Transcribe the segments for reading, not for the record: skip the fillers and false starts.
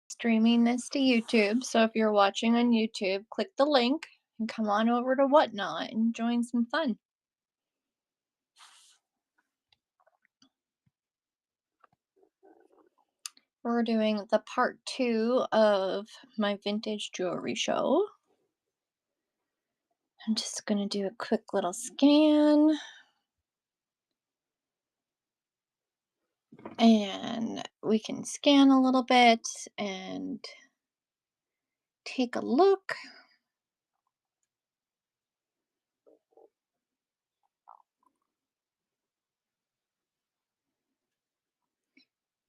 Streaming this to YouTube. So if you're watching on YouTube, click the link and come on over to Whatnot and join some fun. We're doing the part 2 of my vintage jewelry show. I'm just going to do a quick little scan. And we can scan a little bit and take a look.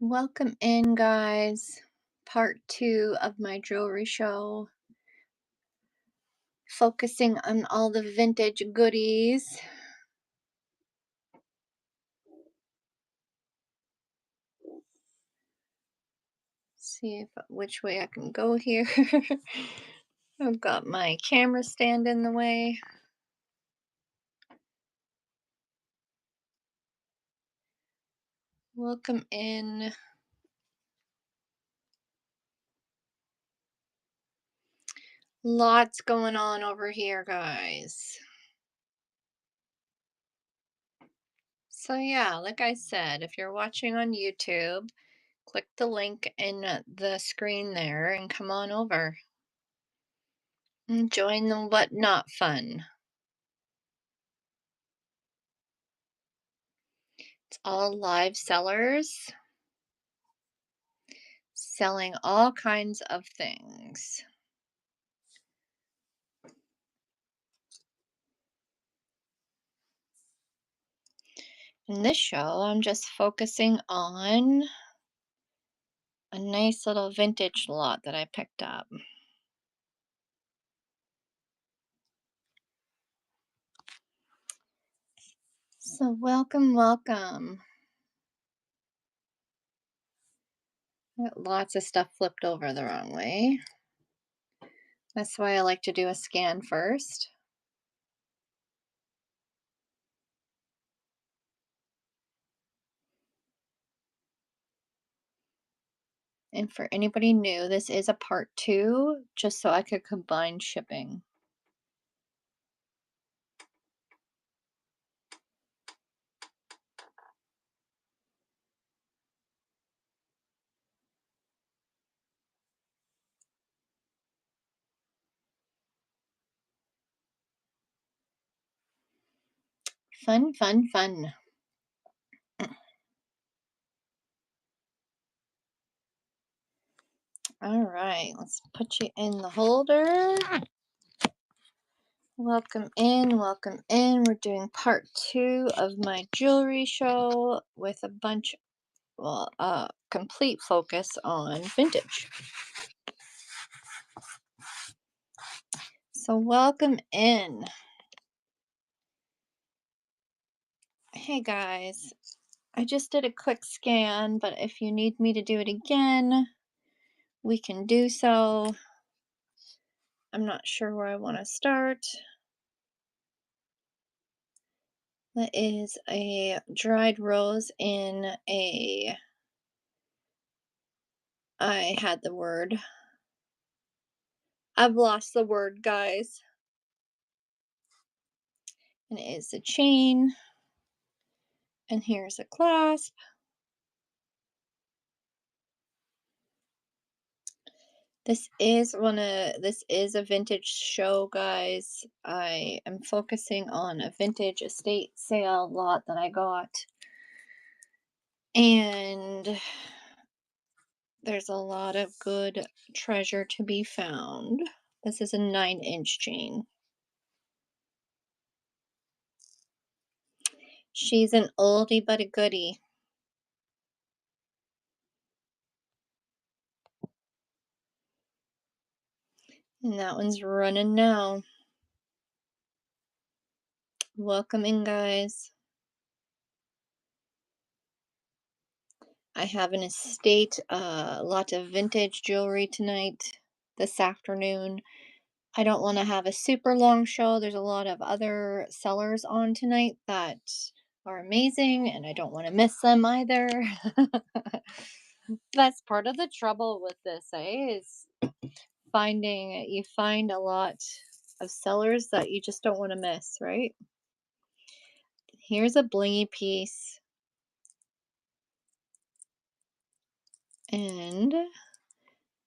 Welcome in, guys. Part 2 of my jewelry show, focusing on all the vintage goodies. See if which way I can go here. I've got my camera stand in the way. Welcome in. Lots going on over here, guys. So yeah, like I said, if you're watching on YouTube, click the link in the screen there and come on over and join the Whatnot fun. It's all live sellers selling all kinds of things. In this show, I'm just focusing on a nice little vintage lot that I picked up. So welcome, welcome. Got lots of stuff flipped over the wrong way. That's why I like to do a scan first. And for anybody new, this is a part 2, just so I could combine shipping. Fun, fun, fun. All right, let's put you in the holder. Welcome in, welcome in. We're doing part 2 of my jewelry show with a bunch, well, complete focus on vintage. So welcome in. Hey guys, I just did a quick scan, but if you need me to do it again, we can do so. I'm not sure where I want to start. That is a dried rose in a, I had the word. I've lost the word, guys. And it is a chain. And here's a clasp. This is a vintage show, guys. I am focusing on a vintage estate sale lot that I got. And there's a lot of good treasure to be found. This is a 9-inch chain. She's an oldie but a goodie. And that one's running now. Welcome in, guys. I have an estate, lot of vintage jewelry tonight, this afternoon. I don't want to have a super long show. There's a lot of other sellers on tonight that are amazing, and I don't want to miss them either. That's part of the trouble with this, is you find a lot of sellers that you just don't want to miss, right? Here's a blingy piece, and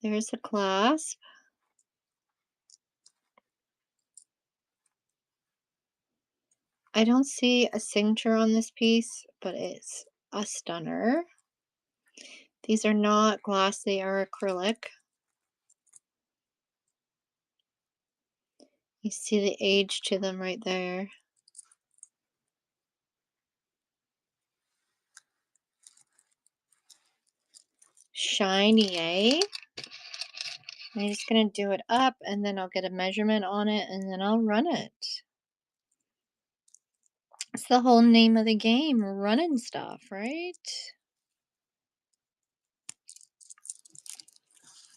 there's a clasp. I don't see a signature on this piece, but it's a stunner. These are not glass, they are acrylic. You see the age to them right there. Shiny, eh? I'm just gonna do it up and then I'll get a measurement on it and then I'll run it. It's the whole name of the game, running stuff, right?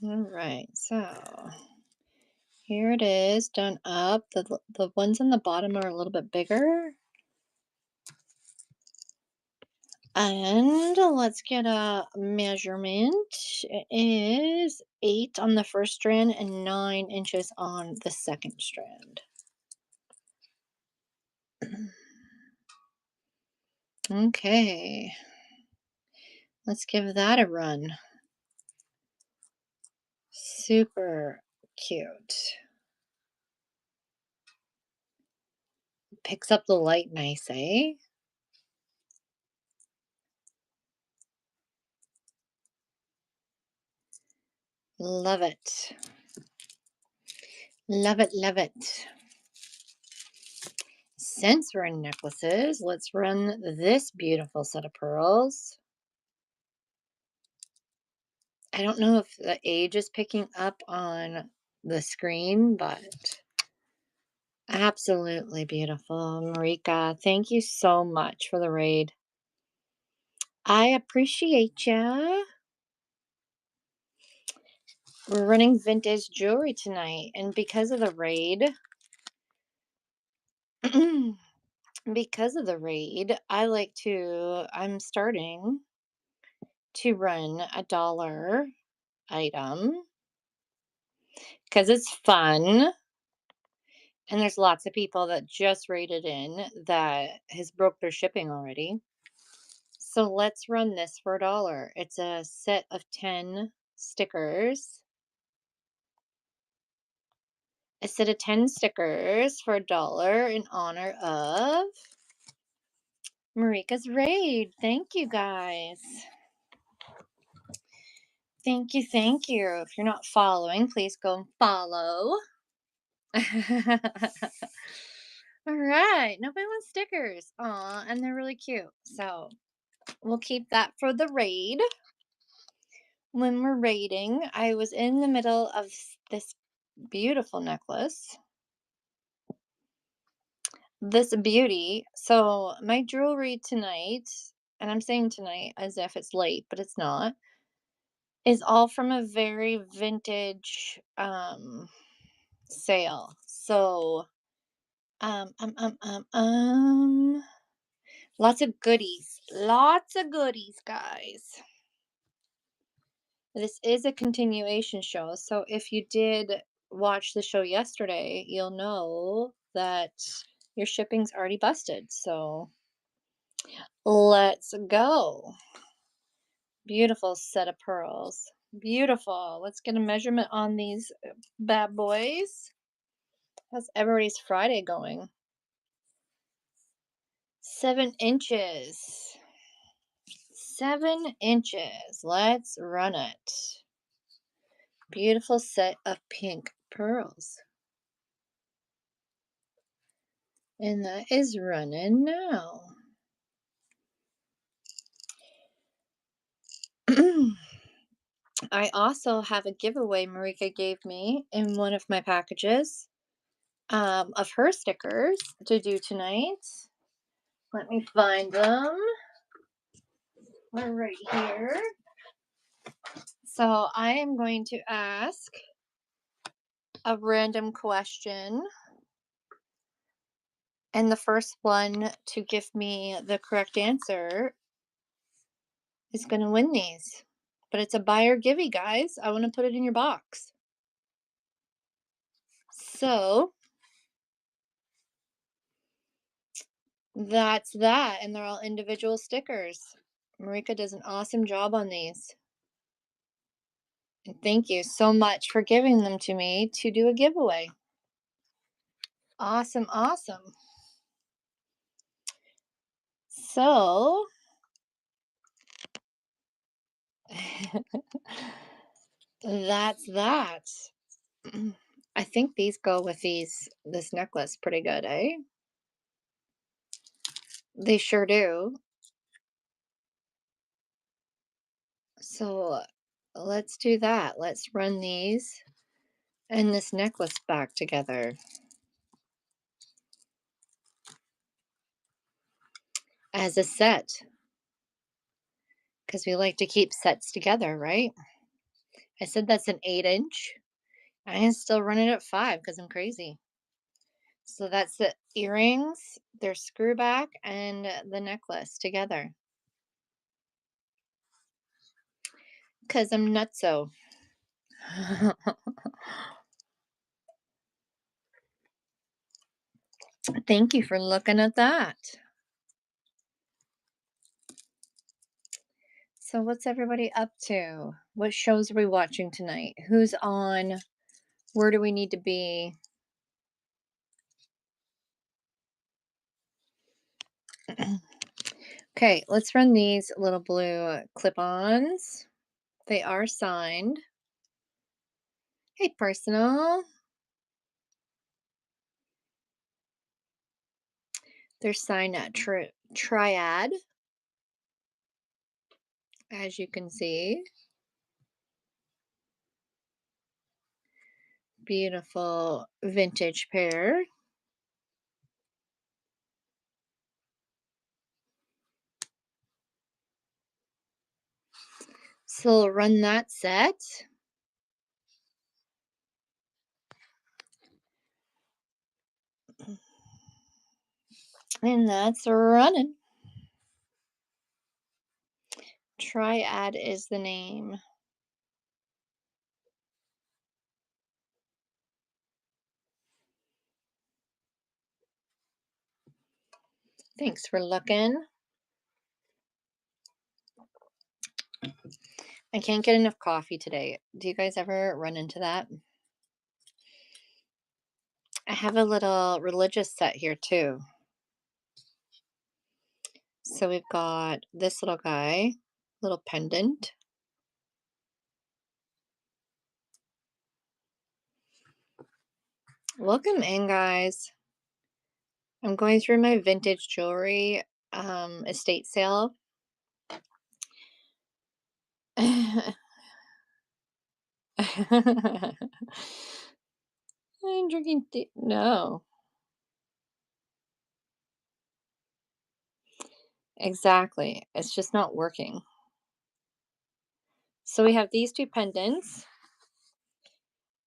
All right, so here it is, done up. The ones on the bottom are a little bit bigger. And let's get a measurement. It is 8 on the first strand and 9 inches on the second strand. Okay, let's give that a run. Super cute. Picks up the light nice, eh? Love it. Love it, love it. Since we're in necklaces, let's run this beautiful set of pearls. I don't know if the age is picking up on the screen, but absolutely beautiful. Marika, thank you so much for the raid. I appreciate ya. We're running vintage jewelry tonight, and because of the raid, I'm starting to run a dollar item because it's fun. And there's lots of people that just rated in that has broke their shipping already. So let's run this for $1. It's a set of 10 stickers. A set of 10 stickers for $1 in honor of Marika's raid. Thank you guys. Thank you, thank you. If you're not following, please go and follow. All right, nobody wants stickers. Aw, and they're really cute. So we'll keep that for the raid. When we're raiding, I was in the middle of this beautiful necklace. This beauty. So my jewelry tonight, and I'm saying tonight as if it's late, but it's not, is all from a very vintage sale. So lots of goodies. Lots of goodies, guys. This is a continuation show, so if you did watch the show yesterday, you'll know that your shipping's already busted. So let's go. Beautiful set of pearls. Beautiful. Let's get a measurement on these bad boys. How's everybody's Friday going? 7 inches. 7 inches. Let's run it. Beautiful set of pink pearls. And that is running now. I also have a giveaway Marika gave me in one of my packages of her stickers to do tonight. Let me find them. They're right here. So I am going to ask a random question. And the first one to give me the correct answer is going to win these. But it's a buy or give, guys. I want to put it in your box. So that's that. And they're all individual stickers. Marika does an awesome job on these. And thank you so much for giving them to me to do a giveaway. Awesome, awesome. So that's that. I think these go with this necklace pretty good, eh? They sure do. So let's do that. Let's run these and this necklace back together as a set because we like to keep sets together, right? I said that's an 8 inch. I can still run it at 5 because I'm crazy. So that's the earrings, their screw back, and the necklace together. Because I'm nutso. Thank you for looking at that. So, what's everybody up to? What shows are we watching tonight? Who's on? Where do we need to be? Okay, let's run these little blue clip-ons. They are signed. Hey, personal. They're signed at Triad, as you can see. Beautiful vintage pair. So run that set. And that's running. Triad is the name. Thanks for looking. I can't get enough coffee today. Do you guys ever run into that? I have a little religious set here too. So we've got this little guy, little pendant. Welcome in, guys. I'm going through my vintage jewelry estate sale. I'm drinking tea. No. Exactly. It's just not working. So we have these two pendants.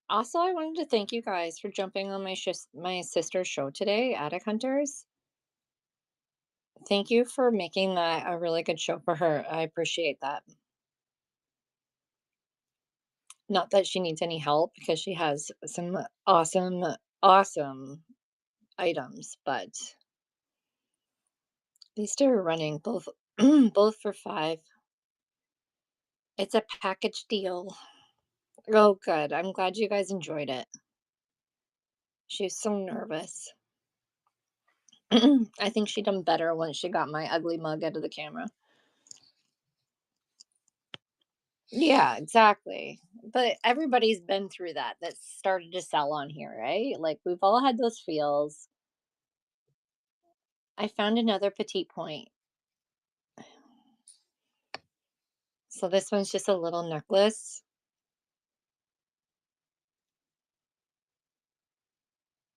Also, I wanted to thank you guys for jumping on my sister's show today, Attic Hunters. Thank you for making that a really good show for her. I appreciate that. Not that she needs any help because she has some awesome, awesome items, but these two are running both both for 5. It's a package deal. Oh, good. I'm glad you guys enjoyed it. She was so nervous. I think she done better once she got my ugly mug out of the camera. Yeah, exactly. But everybody's been through that started to sell on here, right? Like we've all had those feels. I found another petite point. So this one's just a little necklace.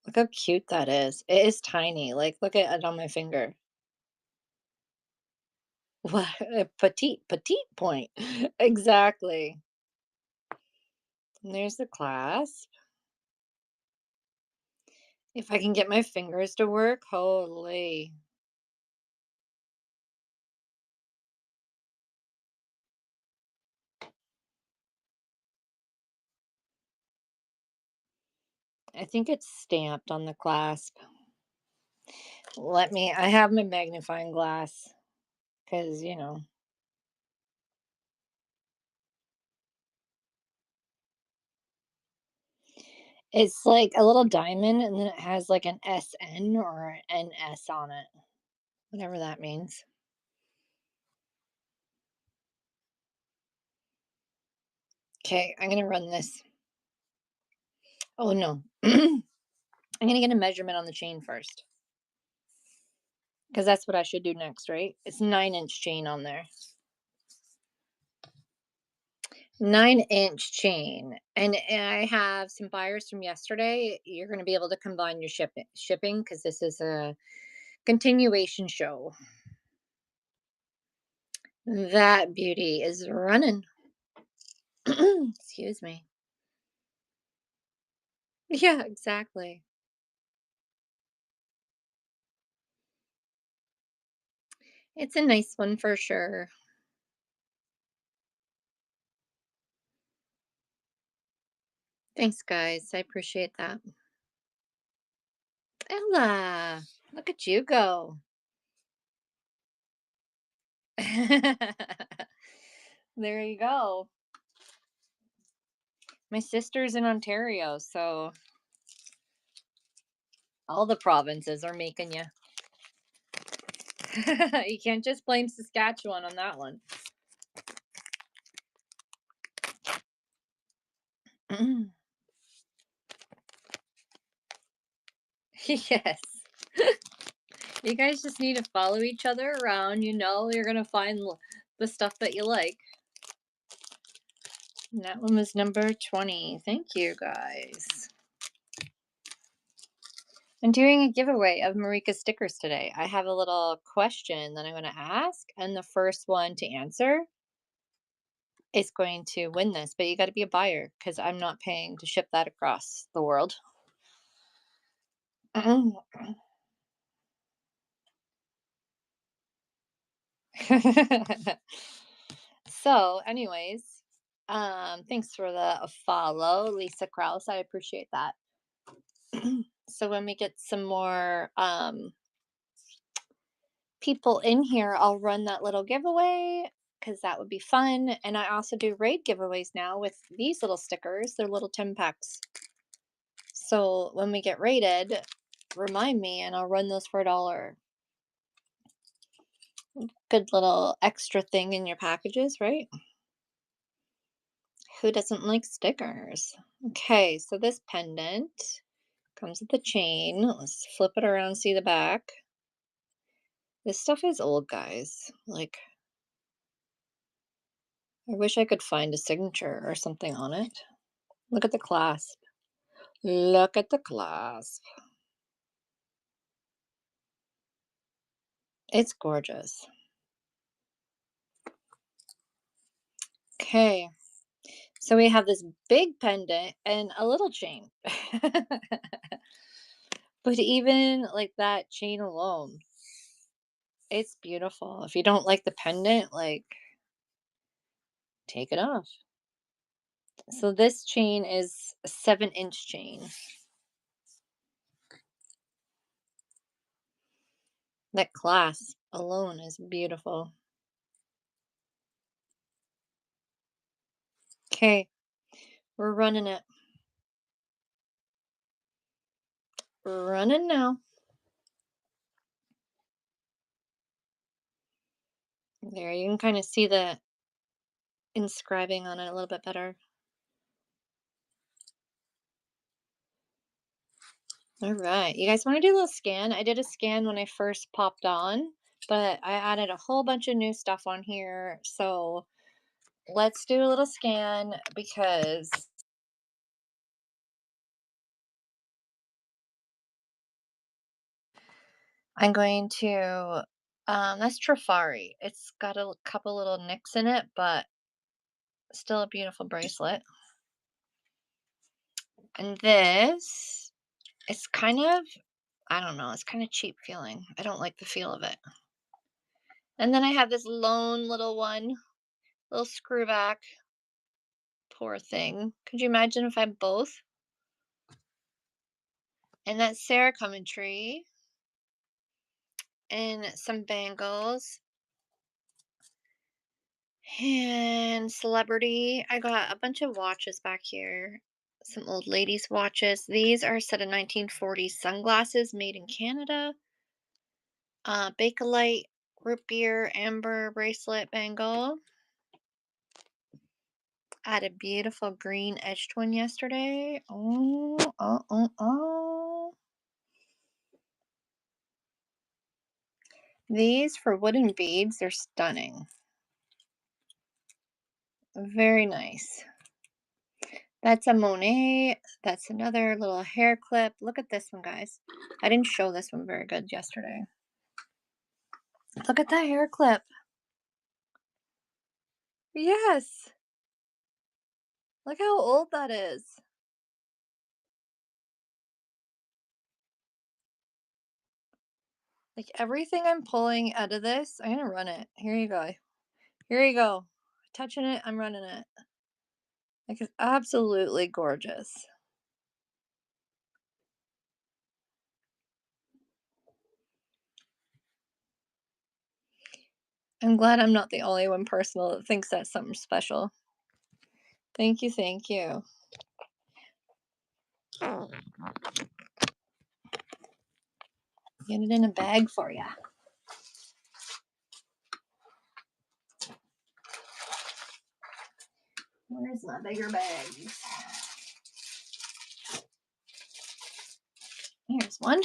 Look how cute that is. It is tiny. Like look at it on my finger. What a petite point. Exactly. And there's the clasp. If I can get my fingers to work, holy. I think it's stamped on the clasp. I have my magnifying glass because, it's like a little diamond and then it has like an SN or an NS on it, whatever that means. Okay, I'm going to run this. Oh, no. I'm going to get a measurement on the chain first because that's what I should do next, right? It's 9-inch chain on there. 9-inch chain. And I have some buyers from yesterday. You're going to be able to combine your shipping because this is a continuation show. That beauty is running. Excuse me. Yeah, exactly. It's a nice one for sure. Thanks, guys. I appreciate that. Ella, look at you go. There you go. My sister's in Ontario, so all the provinces are making you. You can't just blame Saskatchewan on that one. Yes. You guys just need to follow each other around. You're going to find the stuff that you like. And that one was number 20. Thank you, guys. I'm doing a giveaway of Marika stickers today. I have a little question that I'm going to ask, and the first one to answer is going to win this. But you got to be a buyer because I'm not paying to ship that across the world. So, anyways, thanks for the follow, Lisa Krause. I appreciate that. So when we get some more people in here, I'll run that little giveaway because that would be fun. And I also do raid giveaways now with these little stickers. They're little 10 packs. So when we get rated, remind me and I'll run those for $1. Good little extra thing in your packages, right? Who doesn't like stickers? Okay, so this pendant comes with the chain. Let's flip it around, see the back. This stuff is old, guys. Like, I wish I could find a signature or something on it. Look at the clasp. Look at the clasp. It's gorgeous. Okay. So we have this big pendant and a little chain. But even like that chain alone, it's beautiful. If you don't like the pendant, like, take it off. So this chain is a 7-inch chain. That clasp alone is beautiful. Okay, we're running it. Running now. There, you can kind of see the inscribing on it a little bit better. All right, you guys want to do a little scan? I did a scan when I first popped on, but I added a whole bunch of new stuff on here. So let's do a little scan because I'm going to, that's Trifari. It's got a couple little nicks in it, but still a beautiful bracelet. And this, it's kind of, I don't know, it's kind of cheap feeling. I don't like the feel of it. And then I have this lone little one, little screw back. Poor thing. Could you imagine if I had both? And that's Sarah Coventry. And some bangles. And celebrity. I got a bunch of watches back here. Some old ladies' watches. These are a set of 1940s sunglasses made in Canada. Bakelite root beer amber bracelet bangle. I had a beautiful green edged one yesterday. Oh. These for wooden beads, they're stunning. Very nice. That's a Monet. That's another little hair clip. Look at this one, guys. I didn't show this one very good yesterday. Look at that hair clip. Yes. Look how old that is. Like everything I'm pulling out of this, I'm gonna run it. Here you go. Here you go. Touching it, I'm running it. Like it's absolutely gorgeous. I'm glad I'm not the only one person that thinks that's something special. Thank you, thank you. Get it in a bag for you. Where's my bigger bags? Here's one.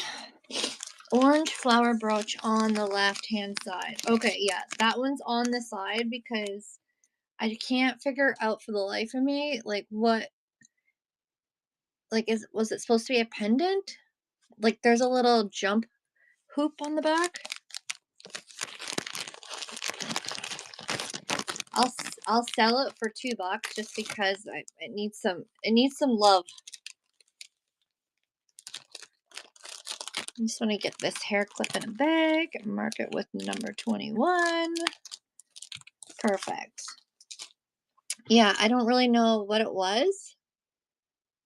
Orange flower brooch on the left hand side. Okay, yeah, that one's on the side because I can't figure out for the life of me like what like was it supposed to be a pendant? Like there's a little jump hoop on the back. I'll sell it for $2 just because it needs some love. I just want to get this hair clip in a bag, mark it with number 21. Perfect. Yeah, I don't really know what it was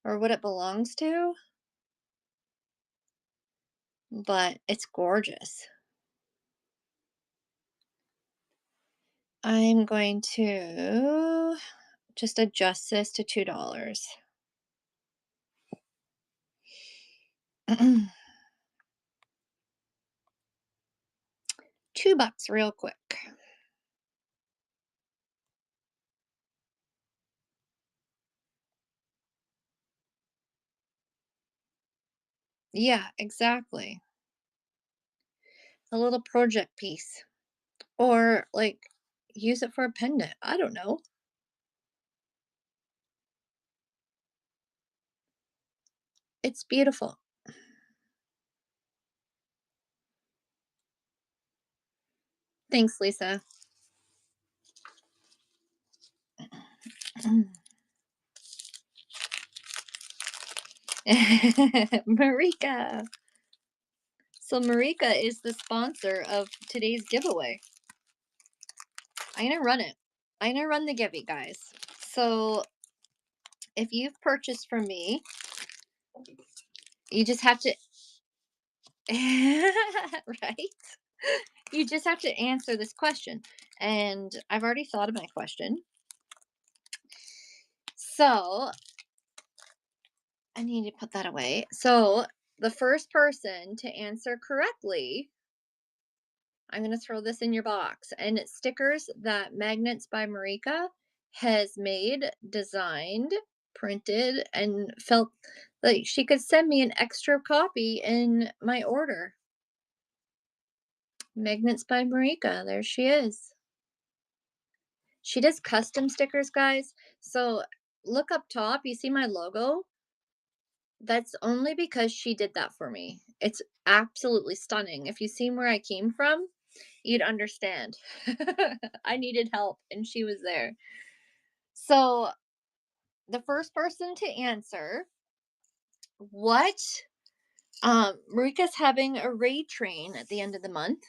or what it belongs to, but it's gorgeous. I'm going to just adjust this to $2. $2 real quick. Yeah, exactly. A little project piece. Or like use it for a pendant. I don't know. It's beautiful. Thanks, Lisa. Marika. So Marika is the sponsor of today's giveaway. I'm gonna run it. I'm gonna run the giveaway, guys. So if you've purchased from me, you just have to right? You just have to answer this question. And I've already thought of my question. So I need to put that away. So the first person to answer correctly, I'm going to throw this in your box. And it's stickers that Magnets by Marika has made, designed, printed, and felt like she could send me an extra copy in my order. Magnets by Marika. There she is. She does custom stickers, guys. So look up top. You see my logo? That's only because she did that for me. It's absolutely stunning. If you seen where I came from, you'd understand. I needed help and she was there. So, the first person to answer what Marika's having a raid train at the end of the month.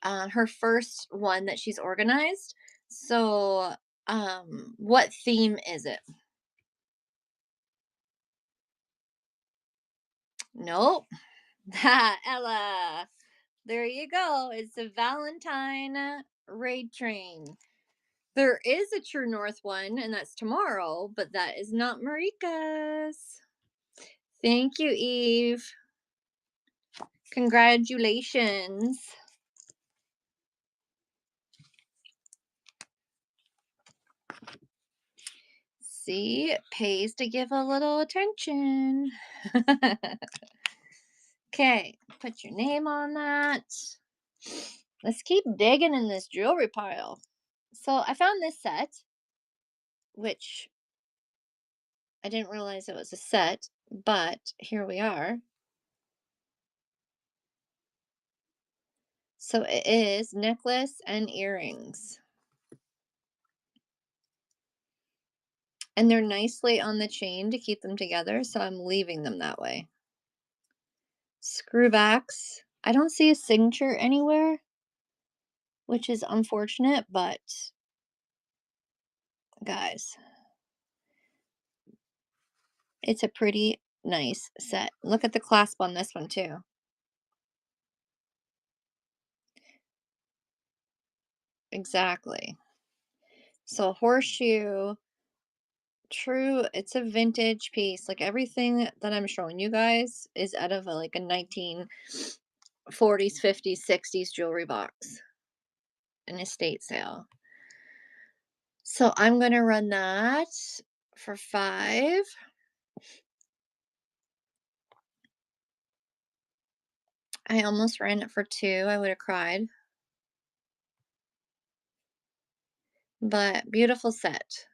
Her first one that she's organized. So, what theme is it? Nope. Ella. There you go. It's a Valentine raid train. There is a True North one, and that's tomorrow, but that is not Marika's. Thank you, Eve. Congratulations. See, it pays to give a little attention. Okay, put your name on that. Let's keep digging in this jewelry pile. So I found this set, which I didn't realize it was a set, but here we are. So it is necklace and earrings. And they're nicely on the chain to keep them together, so I'm leaving them that way. Screwbacks. I don't see a signature anywhere, which is unfortunate, but guys, it's a pretty nice set. Look at the clasp on this one too. Exactly. So horseshoe, true, it's a vintage piece. Like everything that I'm showing you guys is out of like a 1940s, 50s, 60s jewelry box, an estate sale. So I'm gonna run that for 5. I almost ran it for 2. I would have cried. But beautiful set.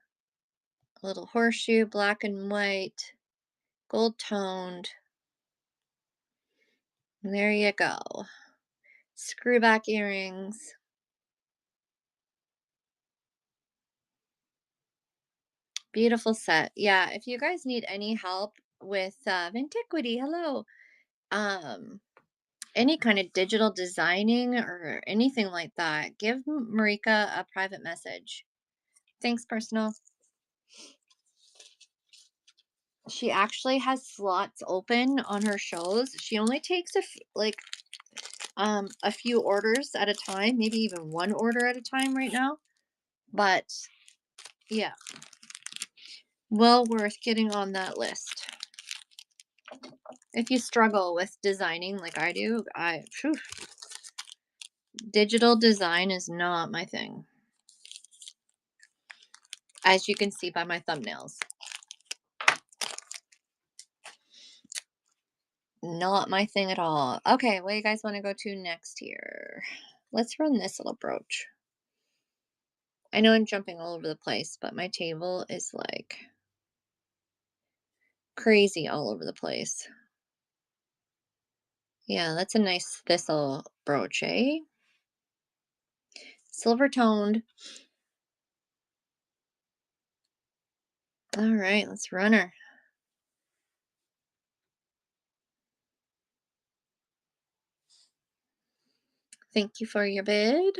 A little horseshoe, black and white, gold toned. There you go. Screwback earrings. Beautiful set. Yeah, if you guys need any help with Vintiquity, hello. Um, any kind of digital designing or anything like that, give Marika a private message. Thanks, personal. She actually has slots open on her shows. She only takes a few orders at a time, maybe even one order at a time right now. But yeah, well worth getting on that list. If you struggle with designing like I do, digital design is not my thing. As you can see by my thumbnails. Not my thing at all. Okay, what do you guys want to go to next here? Let's run this little brooch. I know I'm jumping all over the place, but my table is like crazy all over the place. Yeah, that's a nice thistle brooch, eh? Silver toned. All right, let's run her. Thank you for your bid.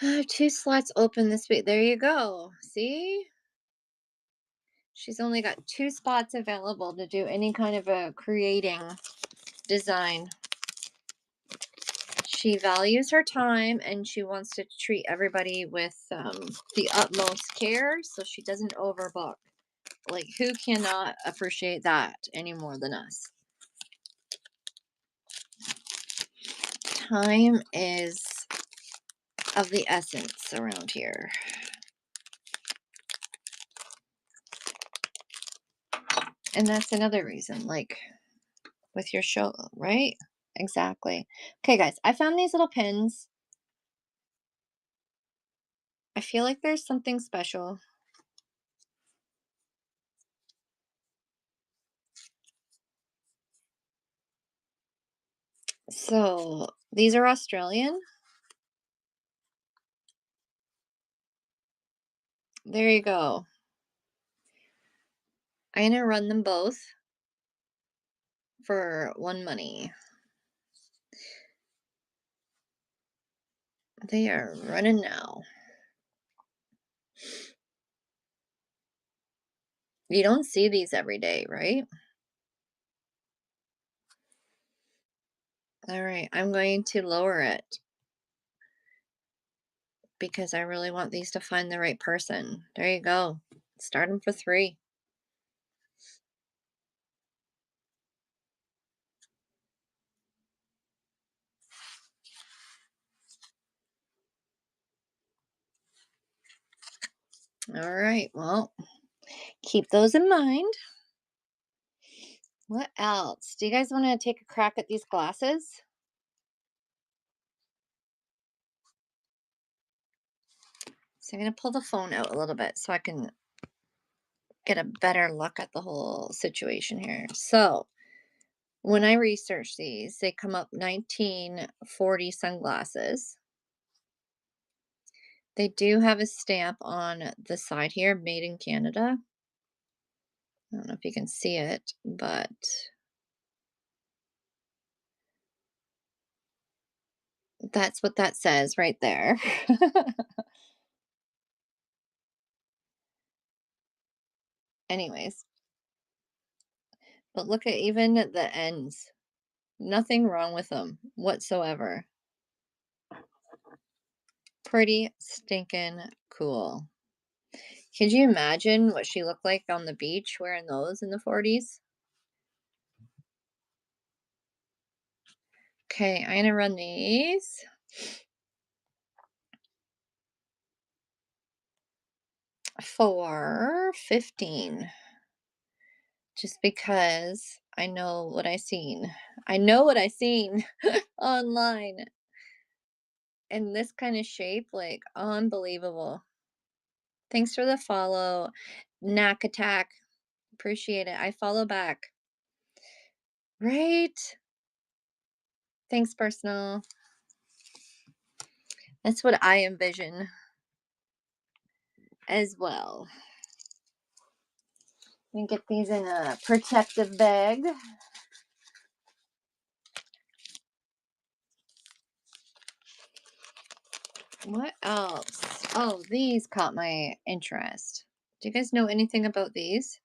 I have 2 slots open this week. There you go. See? She's only got 2 spots available to do any kind of a creating design. She values her time and she wants to treat everybody with the utmost care so she doesn't overbook. Like, who cannot appreciate that any more than us? Time is of the essence around here. And that's another reason, like with your show, right? Exactly. Okay, guys, I found these little pins. I feel like there's something special. So these are Australian. There you go. I'm gonna run them both for 1 money. They are running now. You don't see these every day, right? All right, I'm going to lower it because I really want these to find the right person. There you go. Start them for 3. All right, well, keep those in mind. What else? Do you guys want to take a crack at these glasses? So I'm going to pull the phone out a little bit so I can get a better look at the whole situation here. So, when I research these, they come up 1940 sunglasses. They do have a stamp on the side here, made in Canada. I don't know if you can see it, but that's what that says right there. Anyways, but look at even the ends. Nothing wrong with them whatsoever. Pretty stinking cool. Could you imagine what she looked like on the beach wearing those in the 40s? Okay, I'm gonna run these for 15 just because I know what I seen. I know what I seen online in this kind of shape, like unbelievable. Thanks for the follow, Knack Attack. Appreciate it. I follow back. Right? Thanks, personal. That's what I envision as well. And get these in a protective bag. What else? Oh, these caught my interest. Do you guys know anything about these?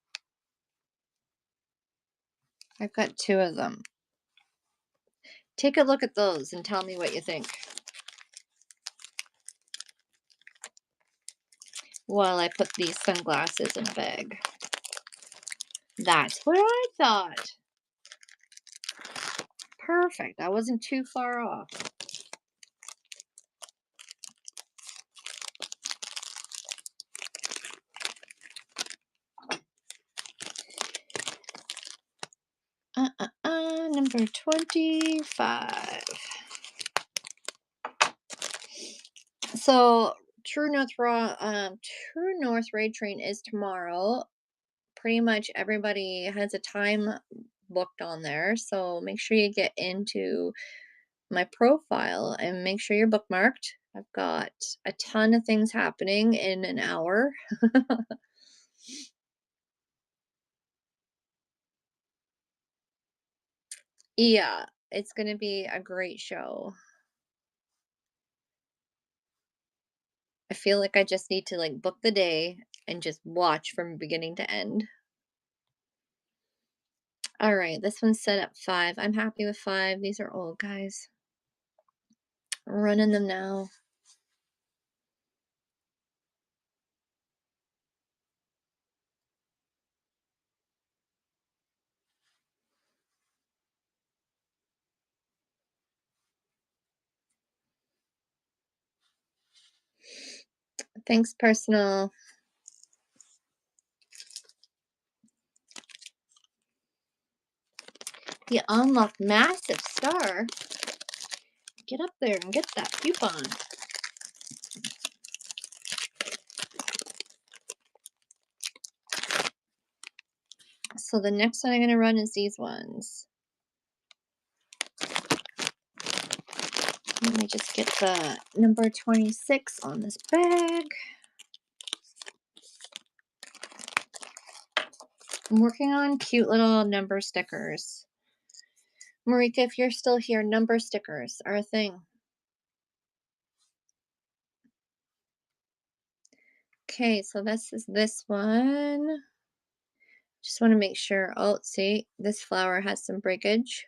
I've got 2 of them. Take a look at those and tell me what you think. While I put these sunglasses in a bag. That's what I thought. Perfect. I wasn't too far off. Number 25. So True North Raid Train is tomorrow. Pretty much everybody has a time booked on there, so make sure you get into my profile and make sure you're bookmarked. I've got a ton of things happening in an hour. Yeah, it's gonna be a great show. I feel like I just need to like book the day and just watch from beginning to end. All right, this one's set up 5. I'm happy with 5. These are old guys. Running them now. Thanks, personal. You unlocked massive star. Get up there and get that coupon. So the next one I'm going to run is these ones. Let me just get the number 26 on this bag. I'm working on cute little number stickers. Marika, if you're still here, number stickers are a thing. Okay, so this is this one. Just want to make sure. Oh, see, this flower has some breakage.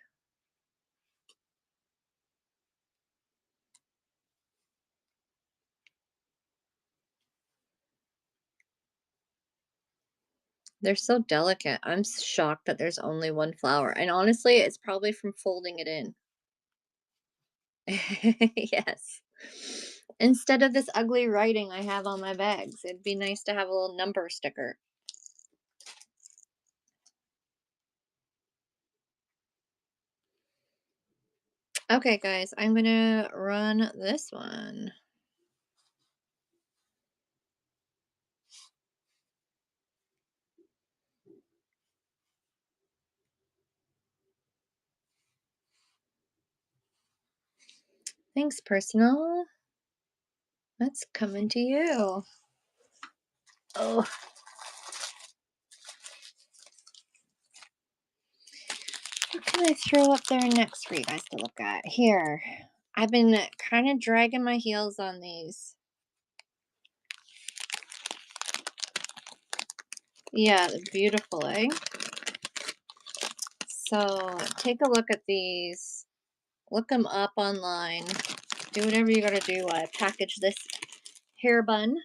They're so delicate. I'm shocked that there's only one flower. And honestly, it's probably from folding it in. Yes. Instead of this ugly writing I have on my bags, it'd be nice to have a little number sticker. Okay, guys, I'm gonna run this one. Thanks, personal. That's coming to you. Oh, what can I throw up there next for you guys to look at? Here. I've been kind of dragging my heels on these. Yeah, they're beautiful, eh? So take a look at these. Look them up online. Do whatever you gotta do. I package this hair bun.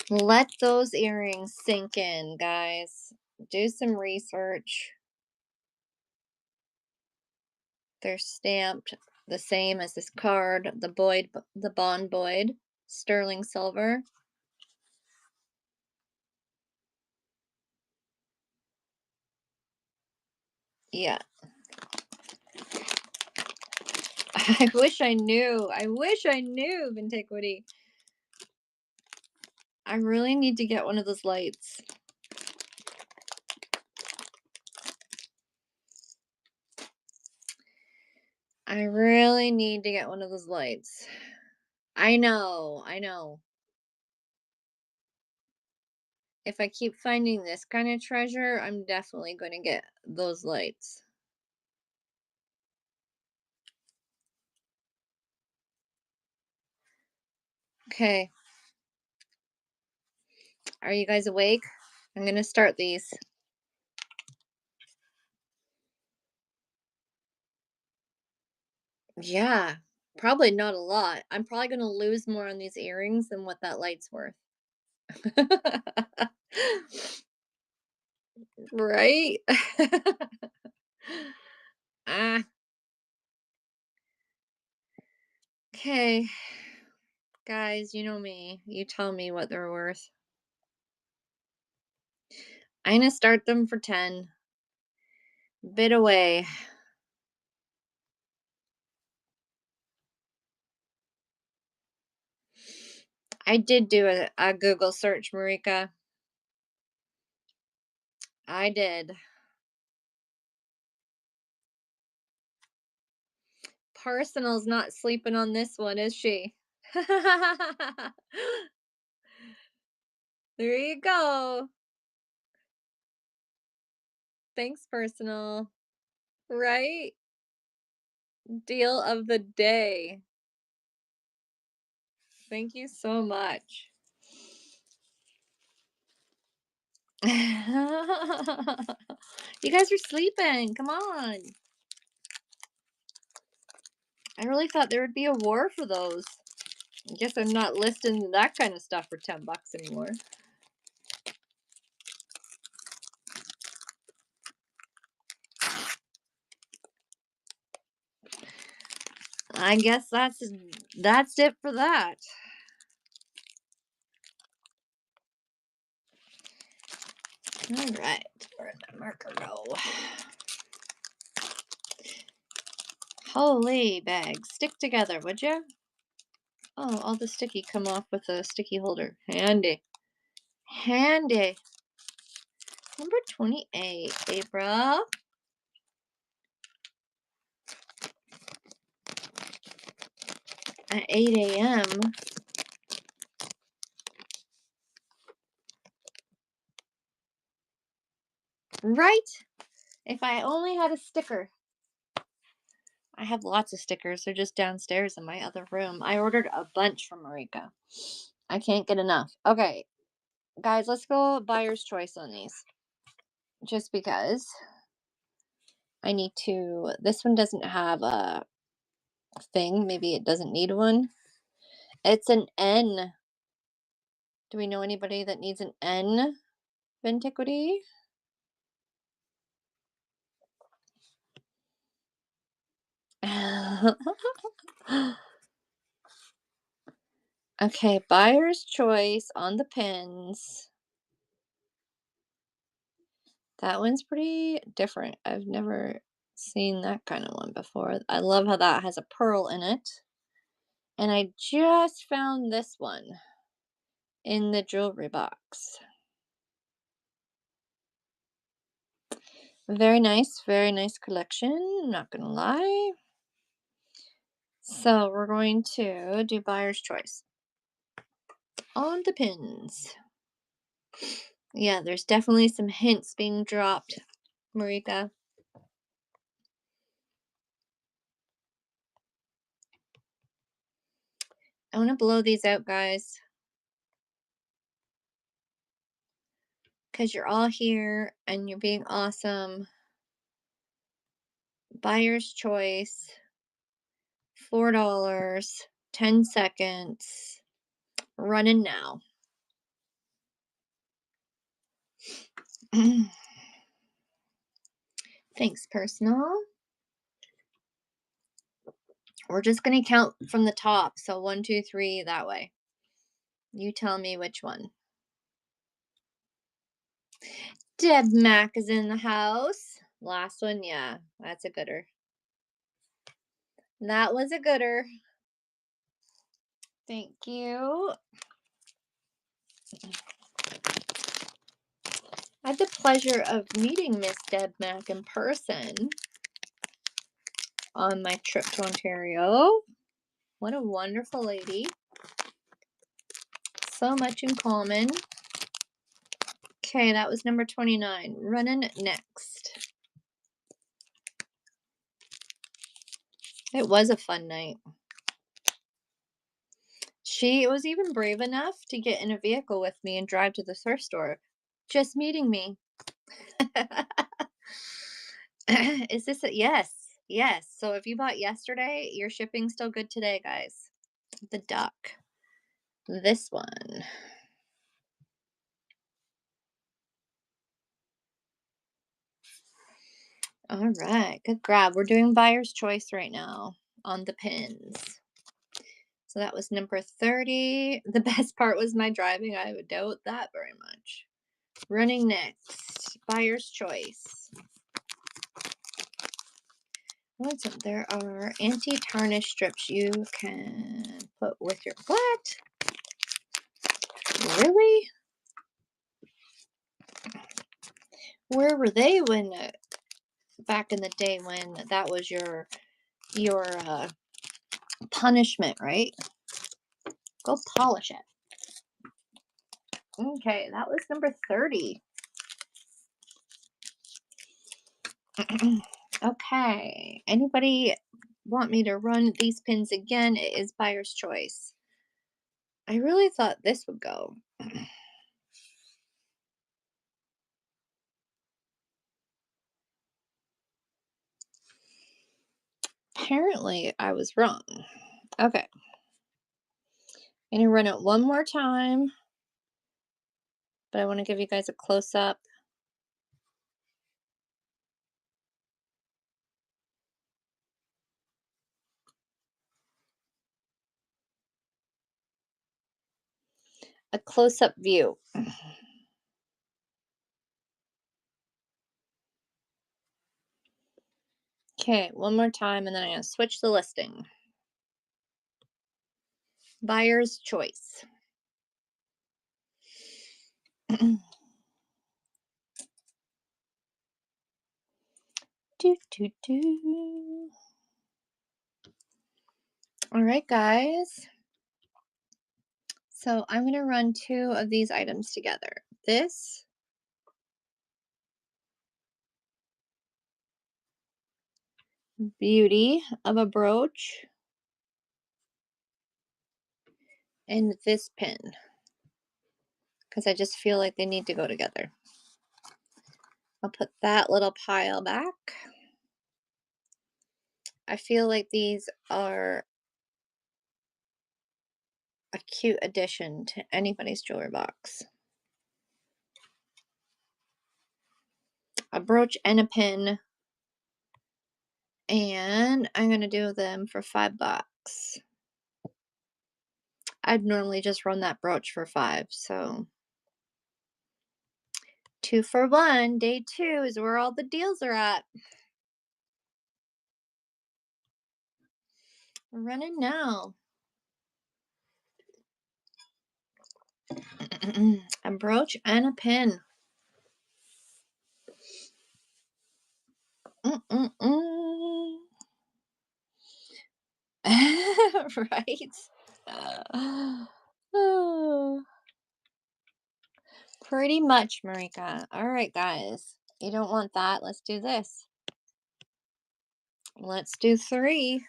Let those earrings sink in, guys. Do some research. They're stamped the same as this card, the Bond Boyd, sterling silver. Yeah. I wish I knew. I wish I knew, Vintiquity. I really need to get one of those lights. I really need to get one of those lights. I know, I know. If I keep finding this kind of treasure, I'm definitely going to get those lights. Okay. Are you guys awake? I'm going to start these. Yeah, probably not a lot. I'm probably going to lose more on these earrings than what that light's worth. Right? Ah, okay. Guys, you know me. You tell me what they're worth. I'm going to start them for 10. Bid away. I did do a Google search, Marika. I did. Personal's not sleeping on this one, is she? There you go. Thanks, Personal. Right? Deal of the day. Thank you so much. You guys are sleeping. Come on. I really thought there would be a war for those. I guess I'm not listing that kind of stuff for 10 bucks anymore. I guess that's it for that. All right, where'd my marker go? Holy bags, stick together, would you? Oh, all the sticky come off with a sticky holder. Handy. Handy. Number 28, April. At 8 a.m. Right? If I only had a sticker. I have lots of stickers. They're just downstairs in my other room. I ordered a bunch from Marika. I can't get enough. Okay, guys, let's go buyer's choice on these. Just because I need to. This one doesn't have a thing. Maybe it doesn't need one. It's an N. Do we know anybody that needs an N Ventiquity? Okay, buyer's choice on the pins. That one's pretty different. I've never seen that kind of one before. I love how that has a pearl in it. And I just found this one in the jewelry box. Very nice collection. I'm not gonna lie. So we're going to do buyer's choice on the pins. Yeah, there's definitely some hints being dropped, Marika. I want to blow these out, guys, because you're all here and you're being awesome. Buyer's choice, $4, 10 seconds, running now. Thanks, personal. We're just going to count from the top. So 1, 2, 3, that way. You tell me which one. Deb Mac is in the house. Last one, yeah, that's a gooder. That was a gooder. Thank you. I had the pleasure of meeting Miss Deb Mac in person on my trip to Ontario. What a wonderful lady. So much in common. Okay, that was number 29. Running next. It was a fun night. She was even brave enough to get in a vehicle with me and drive to the thrift store. Just meeting me. Is this a yes? Yes. So if you bought yesterday, your shipping's still good today, guys. The duck. This one. All right, good grab. We're doing buyer's choice right now on the pins. So that was number 30. The best part was my driving. I would doubt that very much. Running next, buyer's choice. What's up? There are anti-tarnish strips you can put with your what? Really? Where were they when back in the day when that was your punishment, right? Go polish it. Okay, that was number 30. Okay, anybody want me to run these pins again? It is buyer's choice. I really thought this would go. Apparently, I was wrong. Okay. I'm going to run it one more time, but I want to give you guys a close-up. A close-up view. Okay, one more time, and then I'm going to switch the listing. Buyer's choice. Do, do, do. All right, guys. So I'm going to run two of these items together. This beauty of a brooch and this pin because I just feel like they need to go together. I'll put that little pile back. I feel like these are a cute addition to anybody's jewelry box. A brooch and a pin. And I'm going to do them for $5. I'd normally just run that brooch for 5, so 2 for 1. Day 2 is where all the deals are at. We're running now. A brooch and a pin. Mm-mm-mm. Right? Oh, pretty much, Marika. All right, guys. You don't want that. Let's do this. Let's do 3.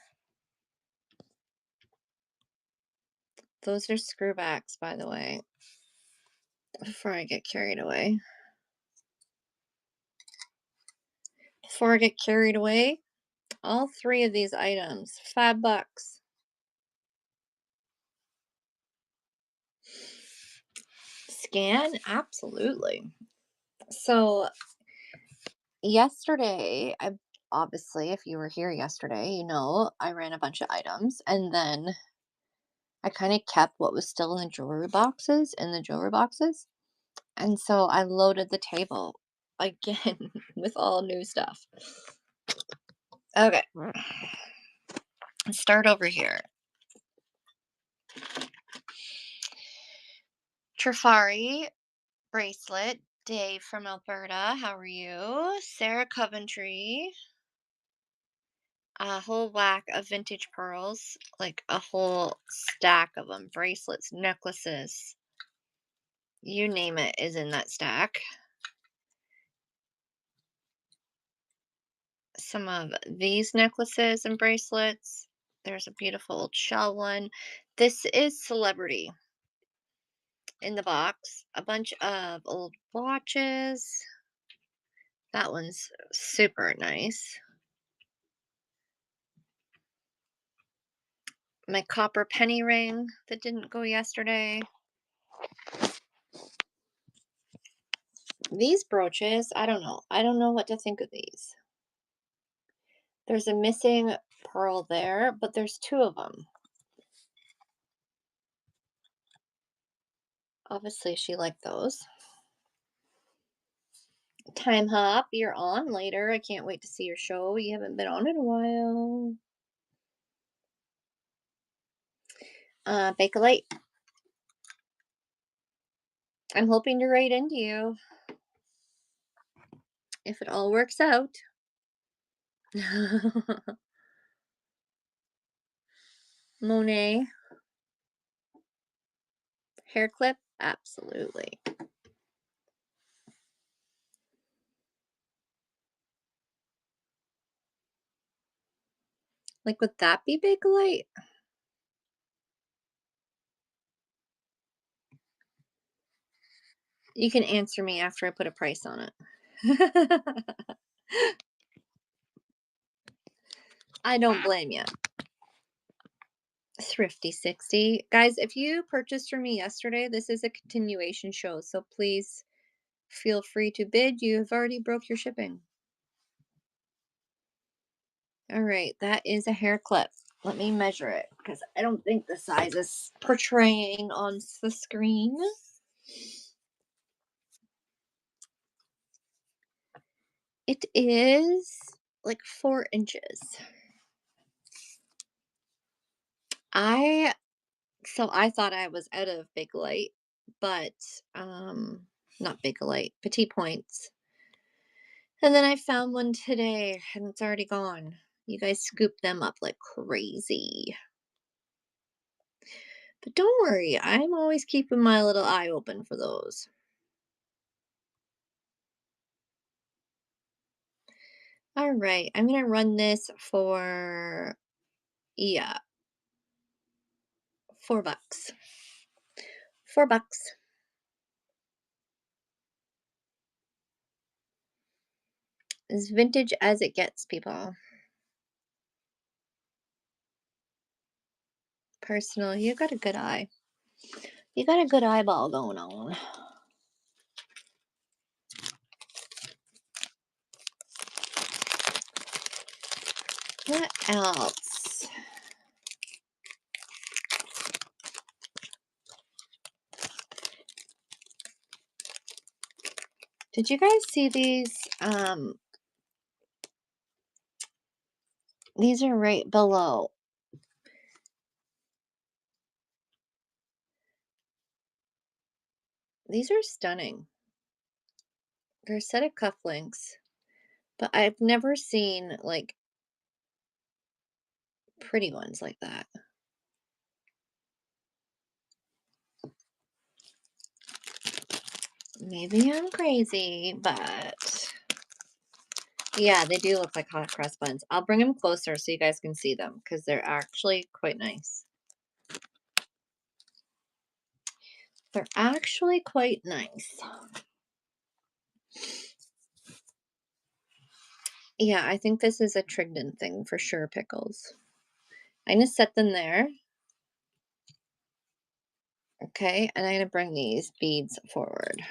Those are screwbacks, by the way. Before I get carried away. Before I get carried away, all 3 of these items, $5. Scan? Absolutely. So yesterday, I obviously, if you were here yesterday, you know I ran a bunch of items and then I kind of kept what was still in the jewelry boxes And so I loaded the table again with all new stuff. Okay. Let's start over here. Trifari bracelet. Dave from Alberta. How are you? Sarah Coventry. A whole whack of vintage pearls, like a whole stack of them. Bracelets, necklaces, you name it is in that stack. Some of these necklaces and bracelets. There's a beautiful old shell one. This is Celebrity in the box. A bunch of old watches. That one's super nice. My copper penny ring that didn't go yesterday. These brooches, I don't know. I don't know what to think of these. There's a missing pearl there, but there's 2 of them. Obviously, she liked those. Time Hop, you're on later. I can't wait to see your show. You haven't been on in a while. Bakelite. I'm hoping to write into you if it all works out. Monet. Hair clip? Absolutely. Like, would that be Bakelite? You can answer me after I put a price on it. I don't blame you. Thrifty 60. Guys, if you purchased from me yesterday, this is a continuation show, so please feel free to bid. You have already broke your shipping. All right, that is a hair clip. Let me measure it because I don't think the size is portraying on the screen. It is like 4 inches. I I thought I was out of Bakelite, but not Bakelite, Petit Points. And then I found one today and it's already gone. You guys scoop them up like crazy. But don't worry, I'm always keeping my little eye open for those. All right, I'm gonna run this for, yeah, $4. $4. As vintage as it gets, people. Personal, you got a good eye. You got a good eyeball going on. What else? Did you guys see these? These are right below. These are stunning. They're a set of cufflinks, but I've never seen like pretty ones like that. Maybe I'm crazy, but yeah, they do look like hot cross buns. I'll bring them closer so you guys can see them because they're actually quite nice. They're actually quite nice. Yeah, I think this is a Trignan thing for sure, pickles. I'm gonna set them there. Okay, and I'm gonna bring these beads forward.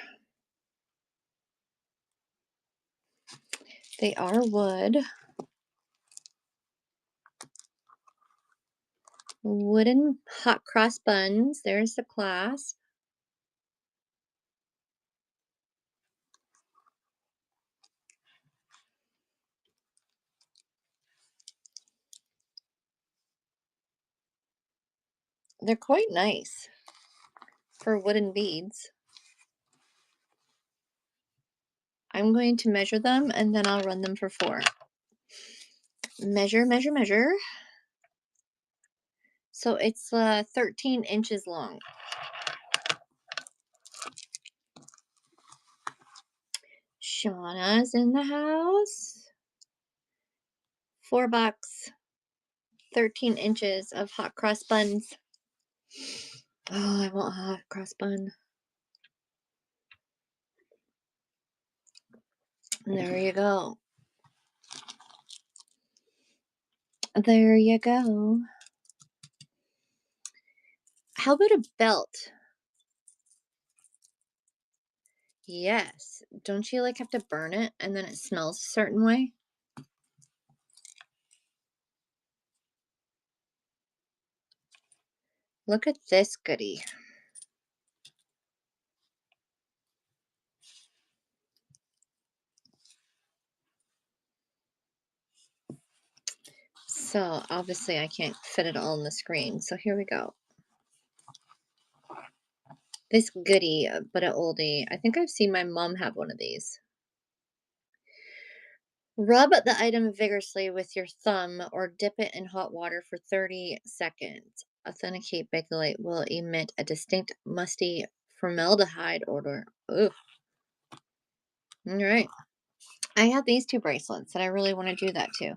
They are wood. Wooden hot cross buns. There's the clasp. They're quite nice for wooden beads. I'm going to measure them and then I'll run them for 4. Measure, measure, measure. So it's 13 inches long. Shauna's in the house. $4. 13 inches of hot cross buns. Oh, I want a hot cross bun. There you go. There you go. How about a belt? Yes. Don't you like have to burn it and then it smells a certain way? Look at this goodie. So obviously I can't fit it all on the screen. So here we go. This goodie, but a oldie. I think I've seen my mom have one of these. Rub the item vigorously with your thumb or dip it in hot water for 30 seconds. Authenticate Bakelite will emit a distinct musty formaldehyde odor. Ooh. All right. I have these 2 bracelets and I really want to do that too.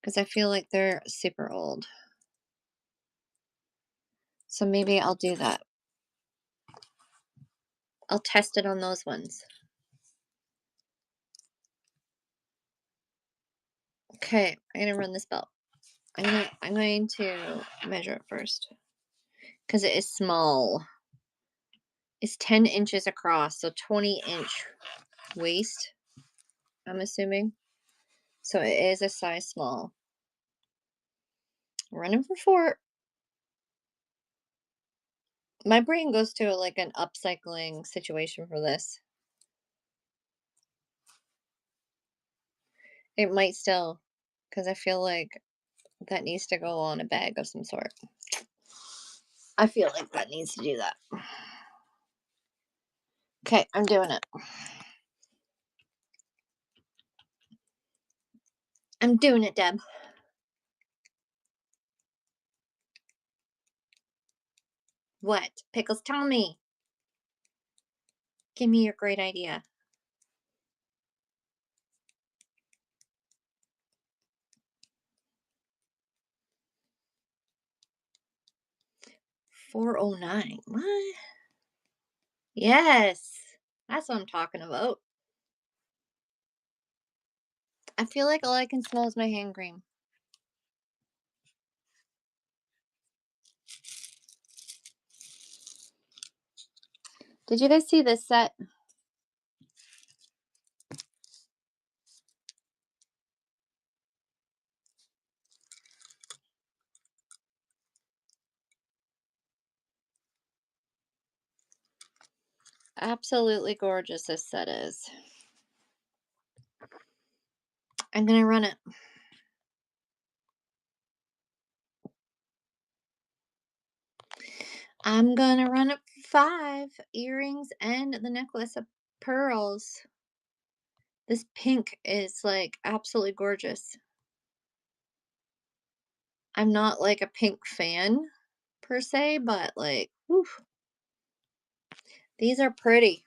Because I feel like they're super old. So maybe I'll do that. I'll test it on those ones. Okay, I'm gonna run this belt. I'm going to measure it first. Because it is small. It's 10 inches across, so 20-inch waist, I'm assuming. So it is a size small. Running for 4. My brain goes to like an upcycling situation for this. It might still, because I feel like that needs to go on a bag of some sort. I feel like that needs to do that. Okay, I'm doing it. I'm doing it, Deb. What? Pickles, tell me. Give me your great idea. 409. What? Yes. That's what I'm talking about. I feel like all I can smell is my hand cream. Did you guys see this set? Absolutely gorgeous this set is. I'm gonna run it. I'm gonna run up 5 earrings and the necklace of pearls. This pink is like absolutely gorgeous. I'm not like a pink fan per se, but like, whew, these are pretty.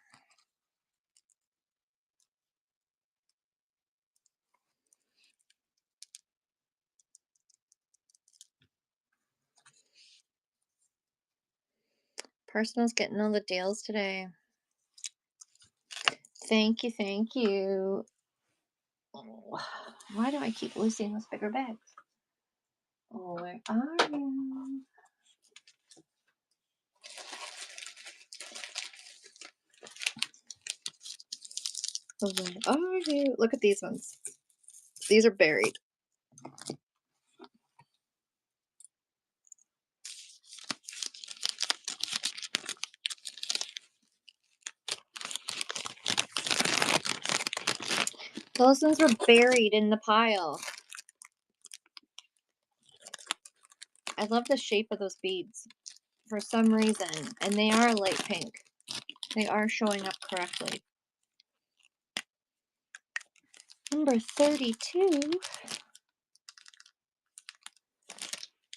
Personal's getting all the deals today. Thank you, thank you. Oh, why do I keep losing those bigger bags? Oh, where are you? Oh, where are you? Look at these ones. These are buried. Those ones were buried in the pile. I love the shape of those beads for some reason, and they are light pink. They are showing up correctly. Number 32.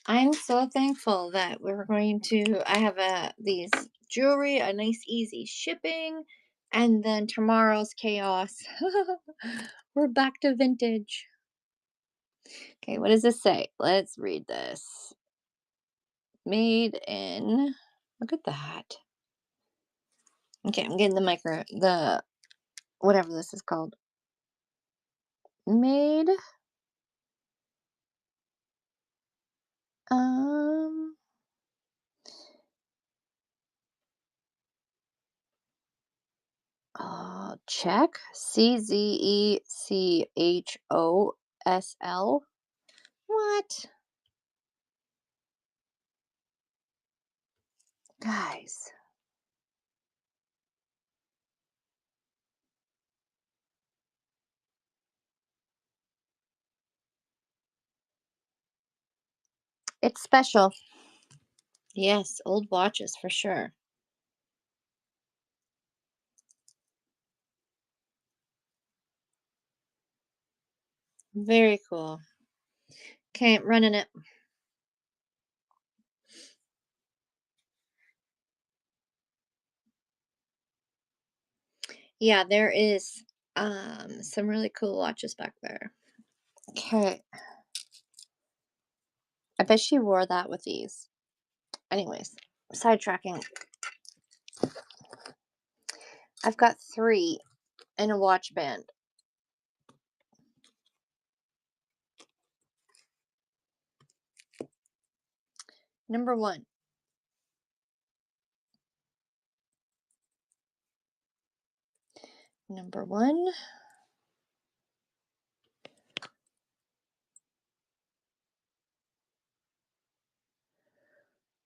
I'm so thankful that we're going to, I have these jewelry, a nice easy shipping, and then tomorrow's chaos. We're back to vintage. Okay, what does this say? Let's read this. Made in, look at that. Okay, I'm getting the whatever this is called. Made, um, check. CZECHOSL. What? Guys. It's special. Yes, old watches for sure. Very cool. Okay, running it. Yeah, there is some really cool watches back there. Okay. I bet she wore that with these. Anyways, sidetracking. I've got 3 in a watch band. Number 1. Number 1.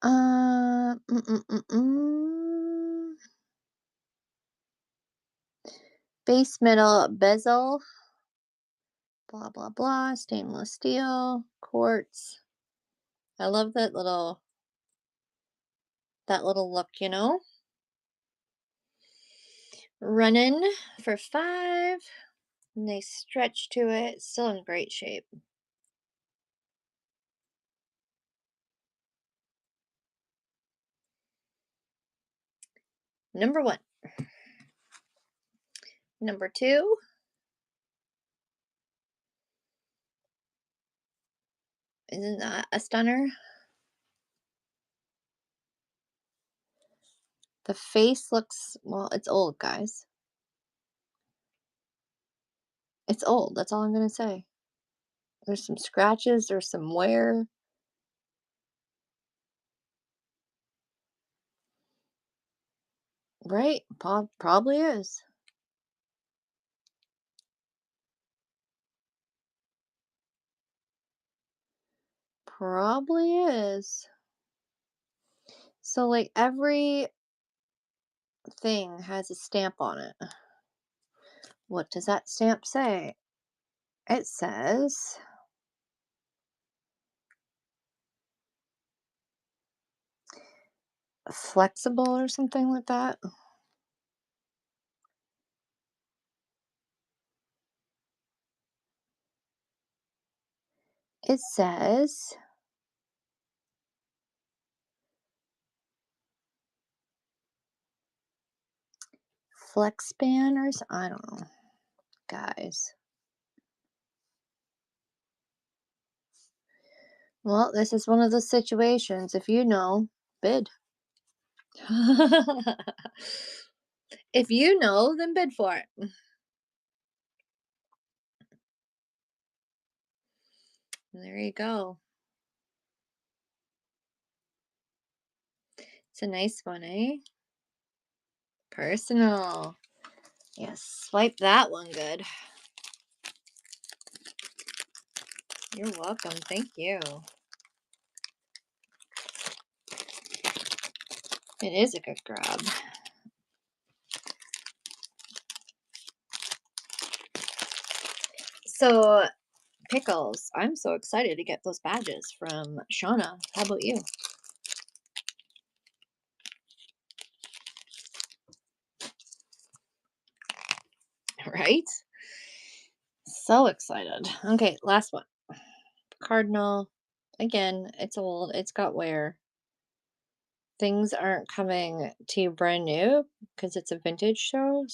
Uh, mm, mm, mm, mm. Base metal bezel. Blah, blah, blah. Stainless steel. Quartz. I love that little look, you know? Running for 5. Nice stretch to it. Still in great shape. Number 1. Number 2. Isn't that a stunner? The face looks, well, it's old, guys. It's old. That's all I'm gonna say. There's some scratches, there's some wear. Right? Probably is. Probably is. So, like, every thing has a stamp on it. What does that stamp say? It says flexible or something like that. It says FlexSpan or I don't know, guys. Well, this is one of the situations. If you know, bid. If you know, then bid for it. There you go. It's a nice one, eh? Personal. Yes, swipe that one good. You're welcome. Thank you. It is a good grab. So, Pickles, I'm so excited to get those badges from Shauna. How about you? Right? So excited. Okay, last one. Cardinal. Again, it's old. It's got wear. Things aren't coming to you brand new because it's a vintage show.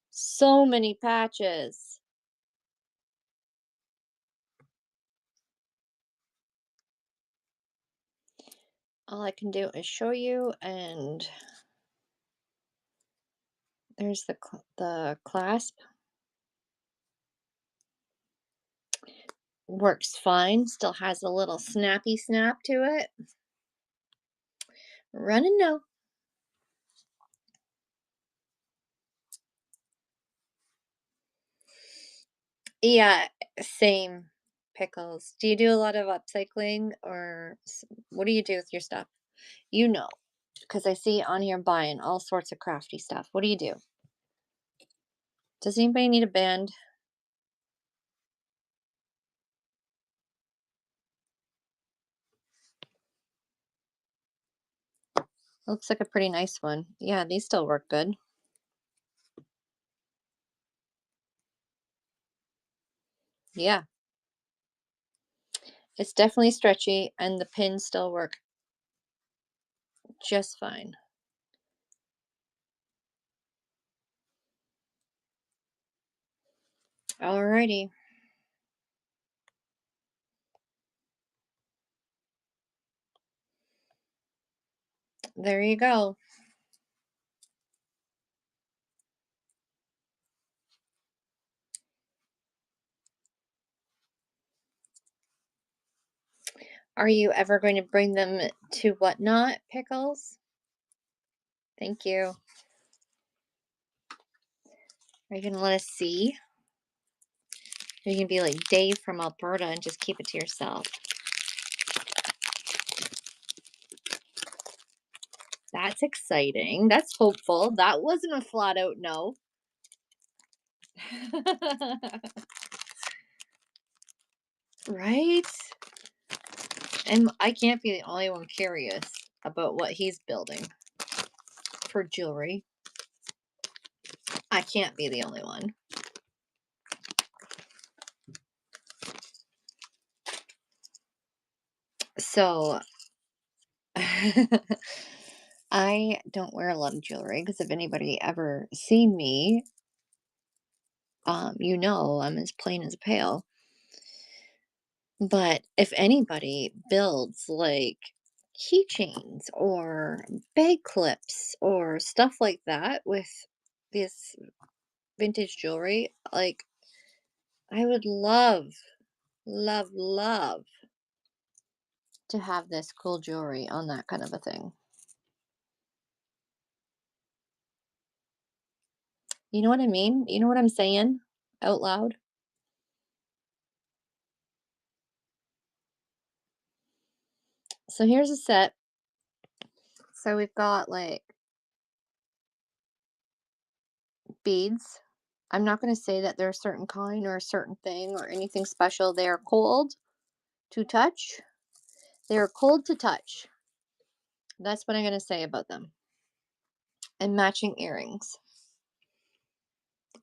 So many patches. All I can do is show you, and there's the clasp. Works fine. Still has a little snappy snap to it. Run and no. Yeah, same. Pickles. Do you do a lot of upcycling, or what do you do with your stuff? You know, because I see on here buying all sorts of crafty stuff. What do you do? Does anybody need a band? Looks like a pretty nice one. Yeah, these still work good. Yeah, it's definitely stretchy, and the pins still work just fine. Alrighty, there you go. Are you ever going to bring them to Whatnot, Pickles? Thank you. Are you gonna let us see? Are you gonna be like Dave from Alberta and just keep it to yourself? That's exciting. That's hopeful. That wasn't a flat out no. Right? And I can't be the only one curious about what he's building for jewelry. I can't be the only one. So I don't wear a lot of jewelry because if anybody ever seen me, you know I'm as plain as a pail. But if anybody builds like keychains or bag clips or stuff like that with this vintage jewelry. Like, I would love, love, love to have this cool jewelry on that kind of a thing. You know what I mean? You know what I'm saying out loud? So here's a set. So we've got like beads. I'm not going to say that they're a certain kind or a certain thing or anything special. They are cold to touch. They are cold to touch. That's what I'm going to say about them. And matching earrings.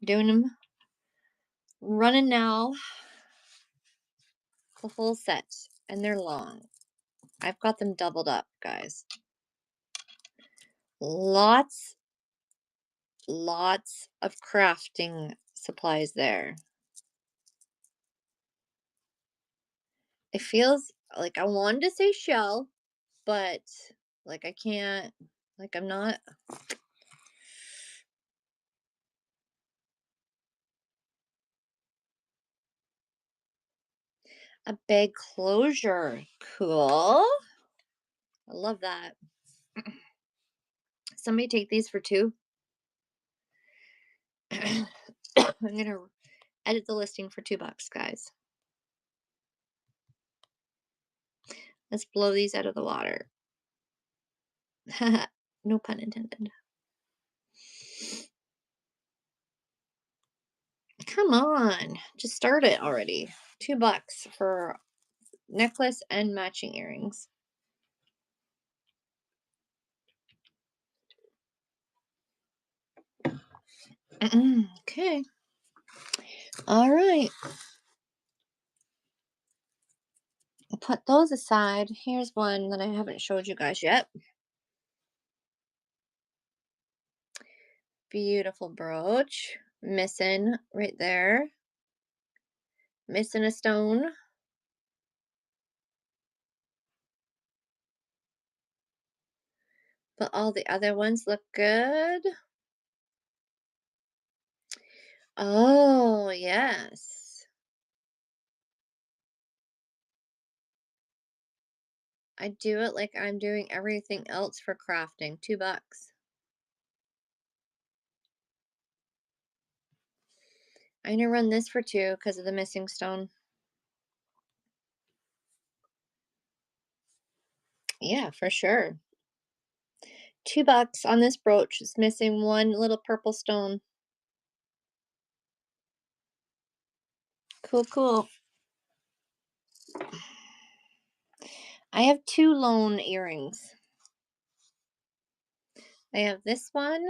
Doing them, running now, the whole set. And they're long. I've got them doubled up, guys. Lots, lots of crafting supplies there. It feels like I wanted to say shell, but like I can't, like I'm not. A big closure. Cool. I love that. Somebody take these for two. I'm going to edit the listing for $2, guys. Let's blow these out of the water. No pun intended. Come on. Just start it already. $2 for necklace and matching earrings. Okay. All right. I'll put those aside. Here's one that I haven't showed you guys yet. Beautiful brooch. Missing right there. Missing a stone. But all the other ones look good. Oh, yes. I do it like I'm doing everything else for crafting. $2. I'm gonna run this for two because of the missing stone. Yeah, for sure. $2 on this brooch. It's missing one little purple stone. Cool, cool. I have two lone earrings. I have this one,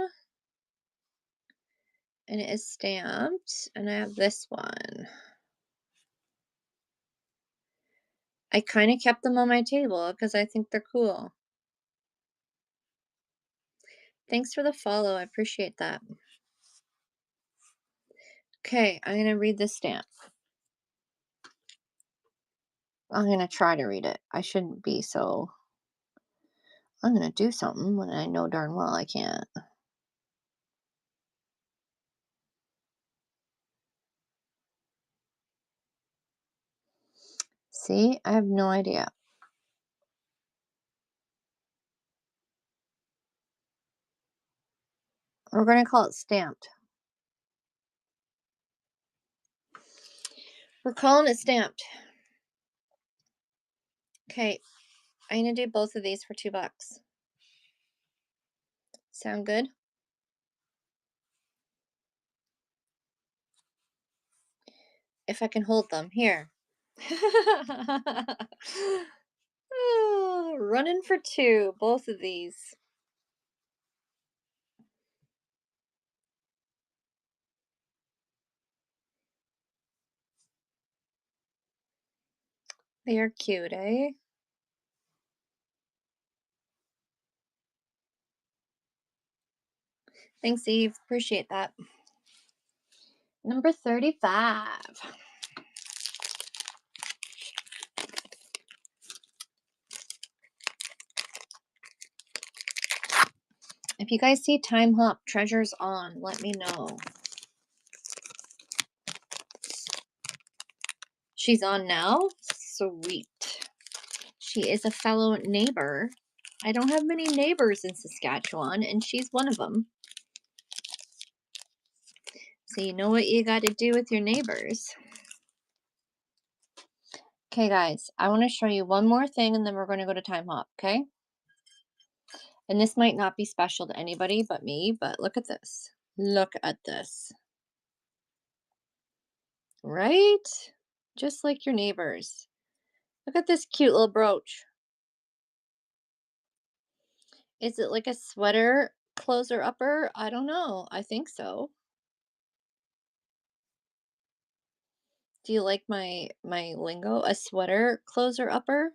and it is stamped, and I have this one. I kind of kept them on my table because I think they're cool. Thanks for the follow. I appreciate that. Okay, I'm going to read this stamp. I'm going to try to read it. I shouldn't be so. I'm going to do something when I know darn well I can't. See, I have no idea. We're going to call it stamped. We're calling it stamped. Okay, I'm going to do both of these for $2. Sound good? If I can hold them. Here. Oh, running for two, both of these. They are cute, eh? Thanks, Eve. Appreciate that. Number 35. If you guys see Time Hop Treasures on, let me know. She's on now? Sweet. She is a fellow neighbor. I don't have many neighbors in Saskatchewan, and she's one of them. So you know what you got to do with your neighbors. Okay, guys, I want to show you one more thing, and then we're going to go to Time Hop, okay? And this might not be special to anybody but me, but look at this. Look at this. Right? Just like your neighbors. Look at this cute little brooch. Is it like a sweater closer upper? I don't know. I think so. Do you like my lingo? A sweater closer upper?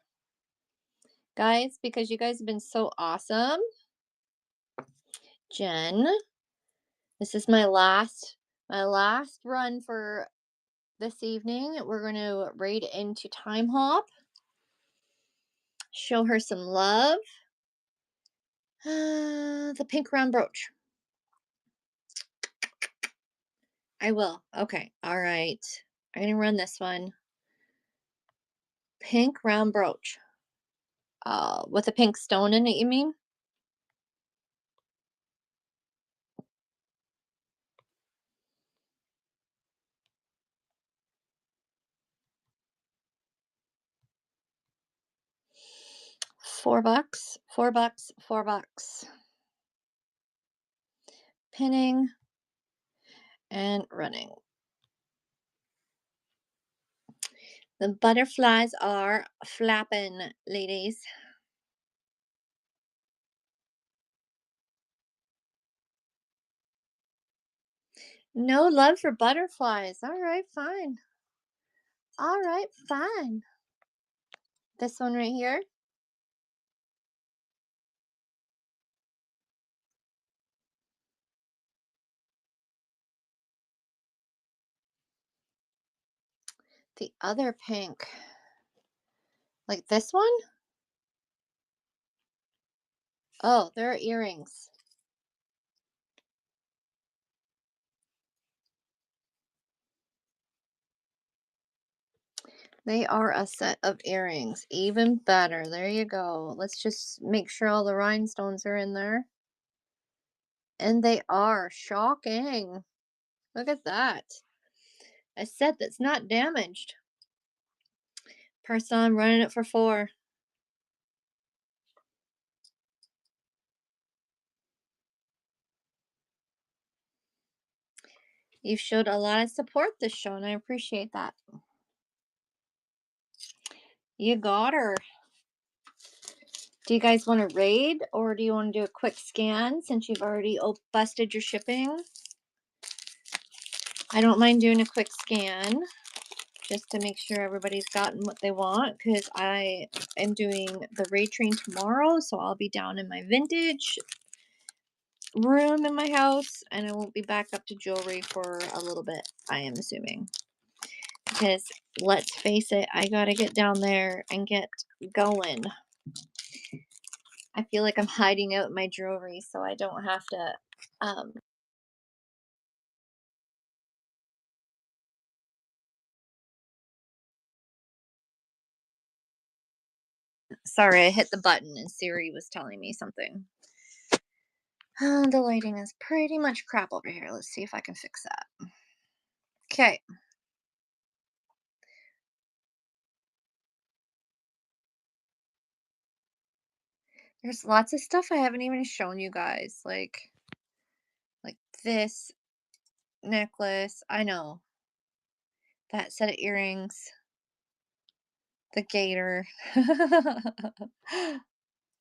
Guys, because you guys have been so awesome. Jen, this is my last run for this evening. We're going to raid into Time Hop. Show her some love. The pink round brooch. I will. Okay. All right. I'm going to run this one. Pink round brooch. With a pink stone in it, you mean? $4, $4, $4. Pinning and running. The butterflies are flapping, ladies. No love for butterflies. All right, fine. All right, fine. This one right here. The other pink. Like this one? Oh, they're earrings. They are a set of earrings. Even better. There you go. Let's just make sure all the rhinestones are in there. And they are. Shocking. Look at that. A set that's not damaged. Person running it for $4. You've showed a lot of support this show, and I appreciate that. You got her. Do you guys want to raid, or do you want to do a quick scan since you've already busted your shipping? I don't mind doing a quick scan just to make sure everybody's gotten what they want, because I am doing the raid train tomorrow, so I'll be down in my vintage room in my house, and I won't be back up to jewelry for a little bit, I am assuming. Because let's face it, I gotta get down there and get going. I feel like I'm hiding out my jewelry so I don't have to sorry, I hit the button and Siri was telling me something. The lighting is pretty much crap over here. Let's see if I can fix that. Okay. There's lots of stuff I haven't even shown you guys. Like this necklace. I know. That set of earrings. The gator.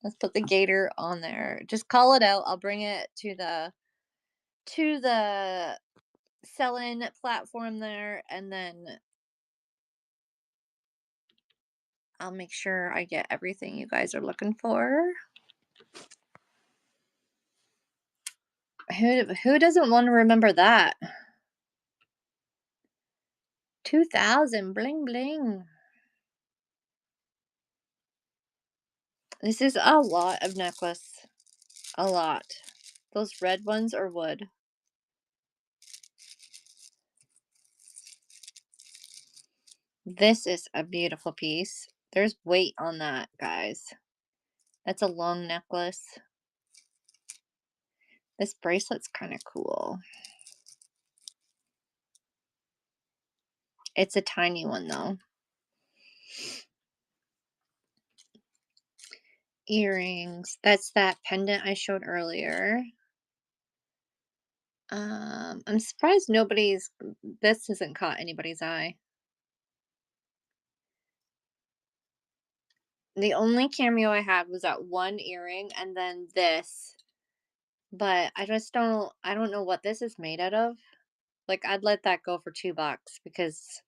Let's put the gator on there. Just call it out. I'll bring it to the sell-in platform there, and then I'll make sure I get everything you guys are looking for. Who doesn't want to remember that? 2000 bling bling. This is a lot of necklace. A lot. Those red ones are wood. This is a beautiful piece. There's weight on that, guys. That's a long necklace. This bracelet's kind of cool. It's a tiny one, though. Earrings. That's that pendant I showed earlier. I'm surprised this hasn't caught anybody's eye. The only cameo I had was that one earring and then this. But I don't know what this is made out of. Like, I'd let that go for $2 because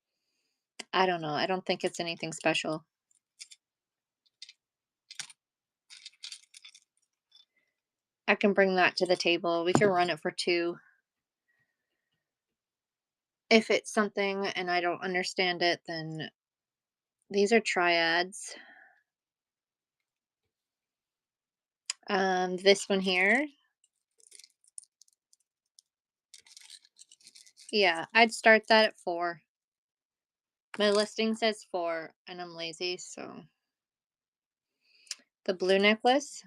I don't know. I don't think it's anything special. I can bring that to the table. We can run it for 2. If it's something and I don't understand it, then these are triads. This one here. Yeah, I'd start that at 4. My listing says 4 and I'm lazy, so the blue necklace.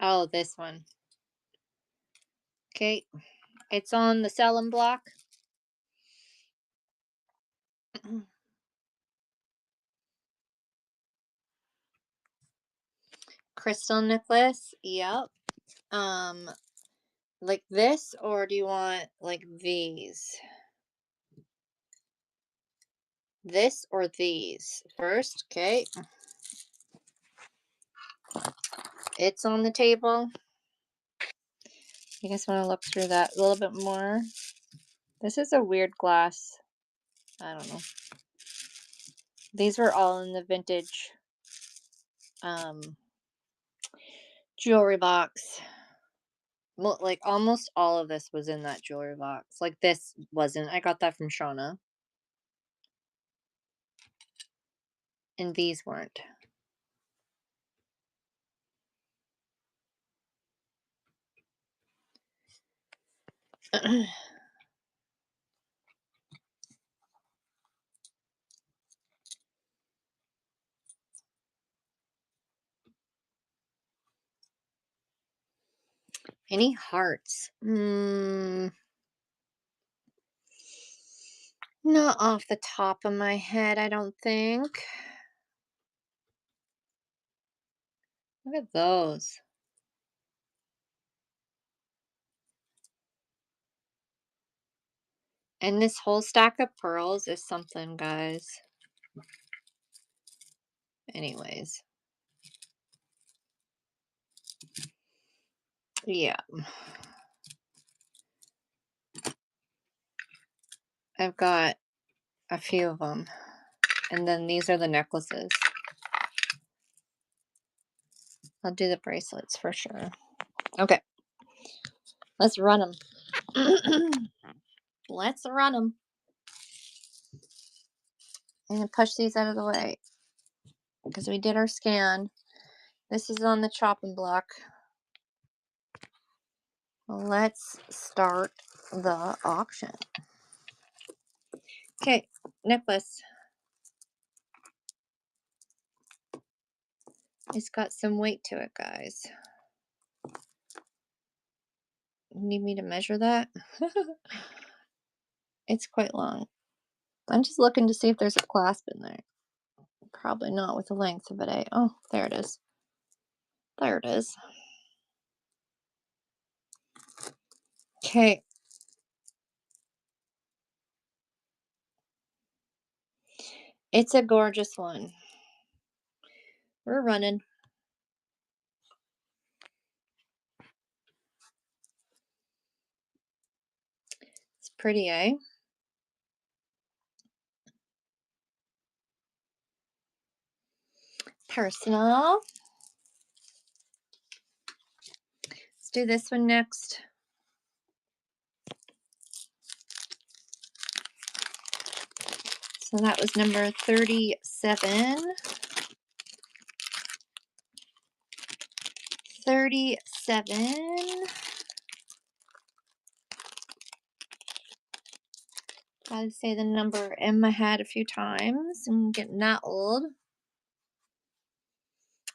Oh, this one. Okay. It's on the Salem block. Crystal necklace. Yep. Like this, or do you want like these? This or these? First, okay. It's on the table. You guys want to look through that a little bit more? This is a weird glass. I don't know. These were all in the vintage jewelry box. Well, like almost all of this was in that jewelry box. Like this wasn't. I got that from Shauna. And these weren't. Any hearts? Not off the top of my head, I don't think. Look at those. And this whole stack of pearls is something, guys. Anyways. Yeah. I've got a few of them. And then these are the necklaces. I'll do the bracelets for sure. Okay. Let's run them. Let's run them. I'm going to push these out of the way. Because we did our scan. This is on the chopping block. Let's start the auction. Okay. Necklace. It's got some weight to it, guys. Need me to measure that? It's quite long. I'm just looking to see if there's a clasp in there. Probably not with the length of it, eh? Oh, there it is. There it is. Okay. It's a gorgeous one. We're running. It's pretty, eh? Personal. Let's do this one next. So that was number 37. 37. Gotta say the number in my head a few times. I'm getting that old.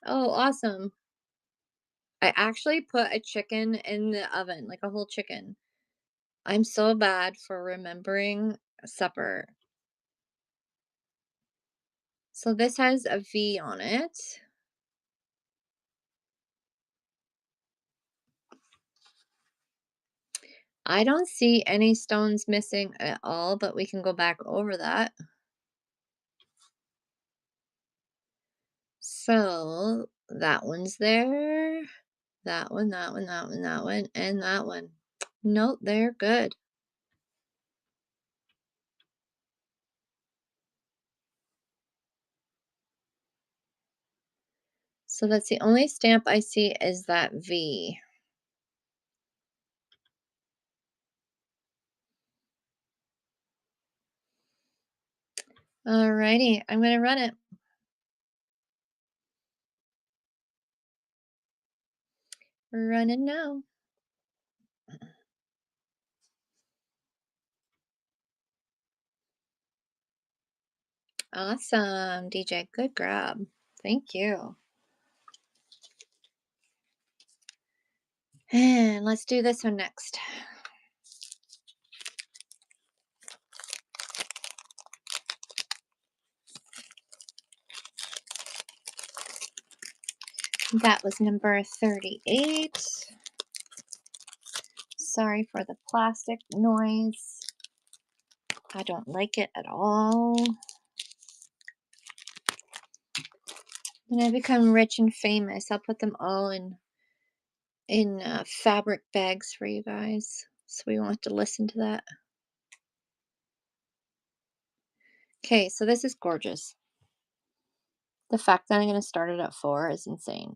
Oh, awesome. I actually put a chicken in the oven, like a whole chicken. I'm so bad for remembering supper. So this has a V on it. I don't see any stones missing at all, but we can go back over that. So that one's there. That one, that one, that one, that one, and that one. Nope, they're good. So that's the only stamp I see is that V. Alrighty, I'm gonna run it. Running now. Awesome, DJ. Good grab. Thank you. And let's do this one next. That was number 38. Sorry for the plastic noise. I don't like it at all. When I become rich and famous, I'll put them all in fabric bags for you guys, so we won't have to listen to that. Okay, so this is gorgeous. The fact that I'm going to start it at 4 is insane.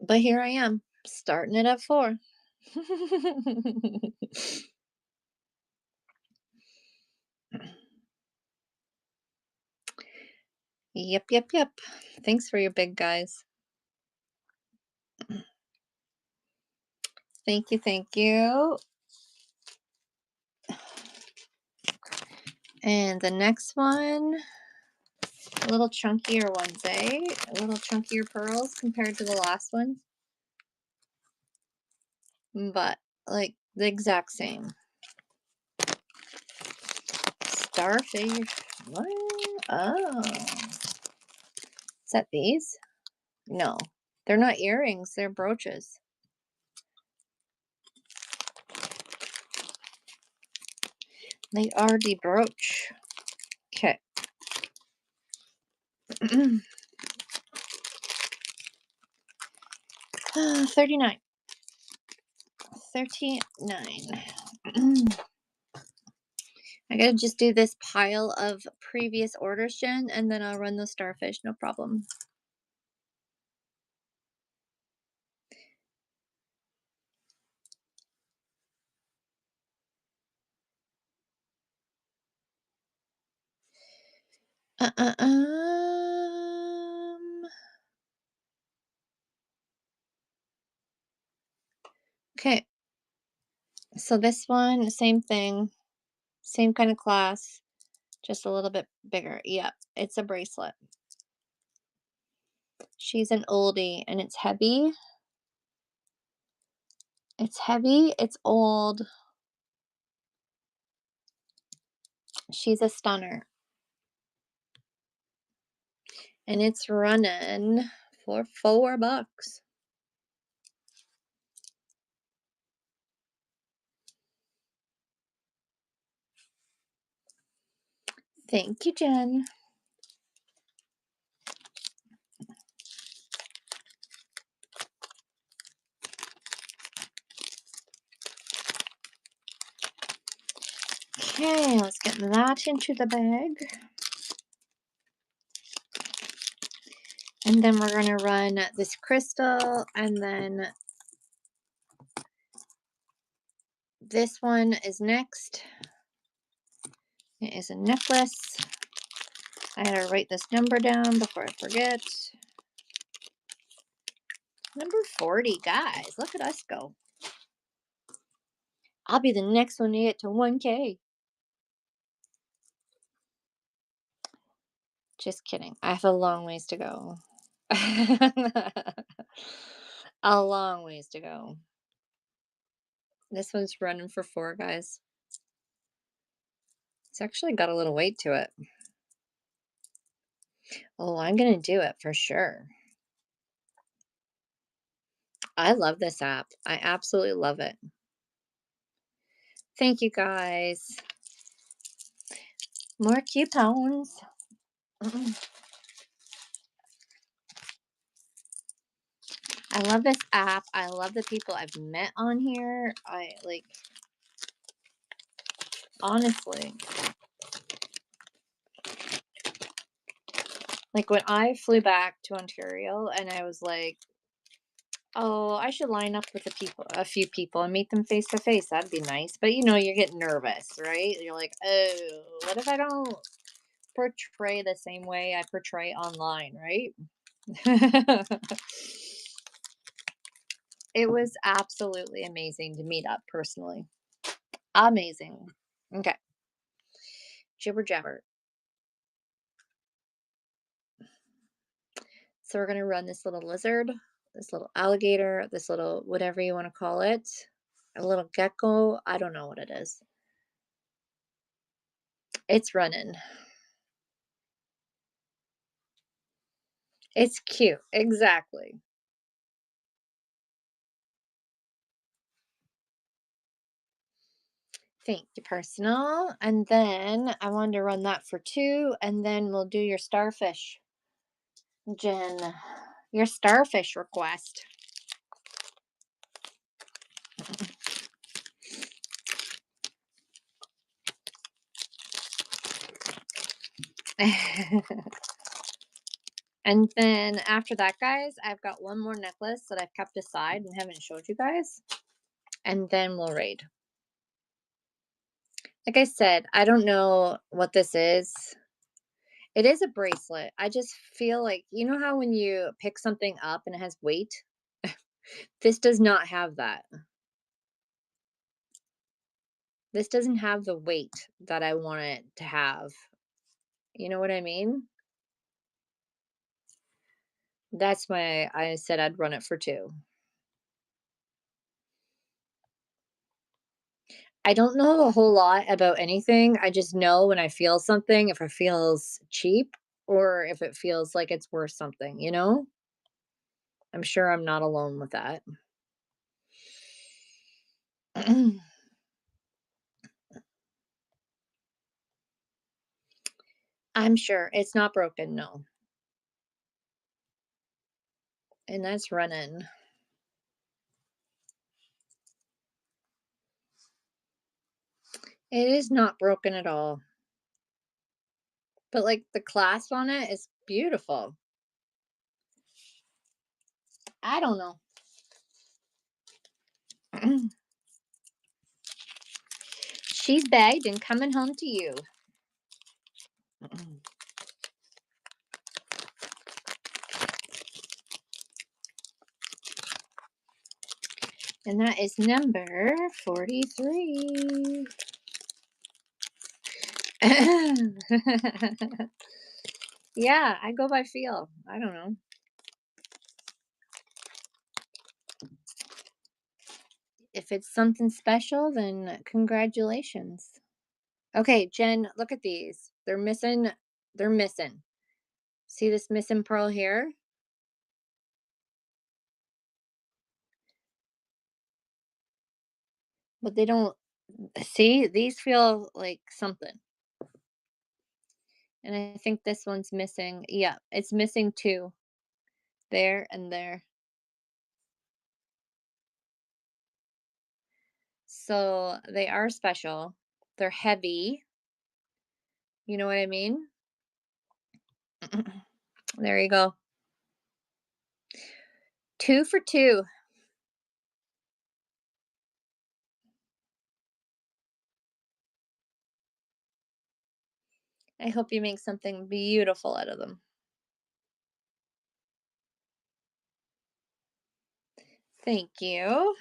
But here I am, starting it at 4. Yep, yep, yep. Thanks for your big guys. Thank you, thank you. And the next one, a little chunkier ones, eh? A little chunkier pearls compared to the last one. But, like, the exact same. Starfish. What? Oh. Is that these? No. They're not earrings, they're brooches. They are the brooch. Okay. 39. 39. I gotta just do this pile of previous orders, Jen, and then I'll run the starfish, no problem. Okay. So this one, same thing, same kind of class, just a little bit bigger. Yep, it's a bracelet. She's an oldie, and it's heavy. It's heavy, it's old. She's a stunner. And it's running for $4. Thank you, Jen. Okay, let's get that into the bag. And then we're going to run this crystal, and then this one is next. It is a necklace. I gotta write this number down before I forget. Number 40, guys. Look at us go. I'll be the next one to get to 1K. Just kidding. I have a long ways to go. A long ways to go. This one's running for 4, guys. It's actually got a little weight to it. Oh, I'm gonna do it for sure. I love this app. I absolutely love it. Thank you, guys. More coupons. I love this app. I love the people I've met on here. Honestly, like when I flew back to Ontario and I was like, oh, I should line up with a few people and meet them face to face. That'd be nice. But you get nervous, right? You're like, oh, what if I don't portray the same way I portray online, right? It was absolutely amazing to meet up personally. Amazing. Okay. Jibber jabber. So we're going to run this little lizard, this little alligator, this little whatever you want to call it, a little gecko. I don't know what it is. It's running. It's cute. Exactly. Thank you, personal. And then I wanted to run that for 2, and then we'll do your starfish, Jen. Your starfish request. And then after that, guys, I've got one more necklace that I've kept aside and haven't showed you guys. And then we'll raid. Like I said, I don't know what this is. It is a bracelet. I just feel like, you know how when you pick something up and it has weight? This does not have that. This doesn't have the weight that I want it to have. You know what I mean? That's why I said I'd run it for 2. I don't know a whole lot about anything. I just know when I feel something, if it feels cheap or if it feels like it's worth something, you know? I'm sure I'm not alone with that. I'm sure it's not broken, no. And that's running. It is not broken at all. But like the clasp on it is beautiful. I don't know. She's bagged and coming home to you. And that is number 43. Yeah, I go by feel. I don't know. If it's something special, then congratulations. Okay, Jen, look at these. They're missing. They're missing. See this missing pearl here? But they don't see, these feel like something. And I think this one's missing. Yeah, it's missing 2 there and there. So they are special. They're heavy. You know what I mean? There you go. 2 for 2. I hope you make something beautiful out of them. Thank you.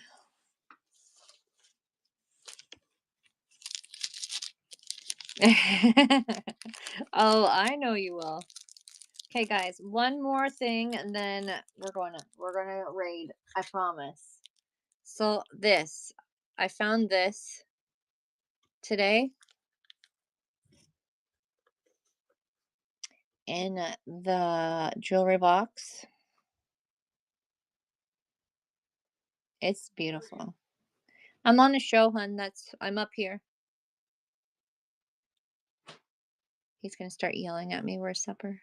Oh, I know you will. Okay, guys, one more thing and then we're gonna raid. I promise. So this, I found this today in the jewelry box. It's beautiful. I'm on a show, hun. I'm up here. He's gonna start yelling at me. Where's supper?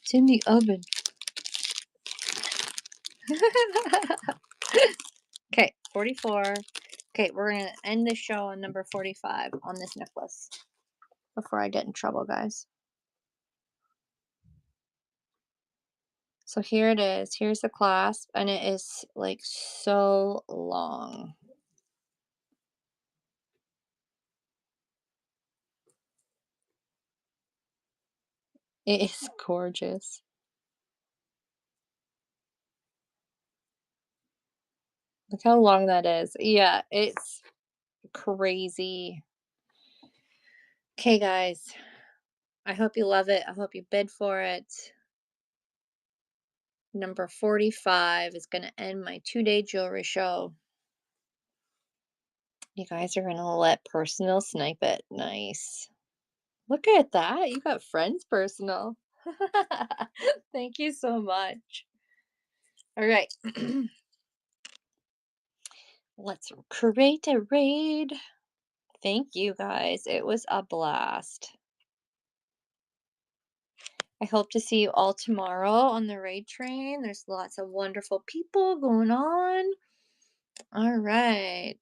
It's in the oven. Okay, 44. Okay, we're gonna end the show on number 45 on this necklace before I get in trouble, guys. So here it is. Here's the clasp, and it is like so long. It is gorgeous. Look how long that is. Yeah, it's crazy. Okay, guys. I hope you love it. I hope you bid for it. Number 45 is going to end my 2-day jewelry show. You guys are going to let personal snipe it. Nice. Look at that. You got friends personal. Thank you so much. All right. Let's create a raid. Thank you guys. It was a blast. I hope to see you all tomorrow on the raid train. There's lots of wonderful people going on. All right.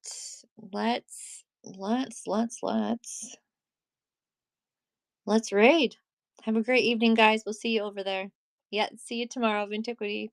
Let's raid. Have a great evening, guys. We'll see you over there. Yeah, see you tomorrow, Vintiquity.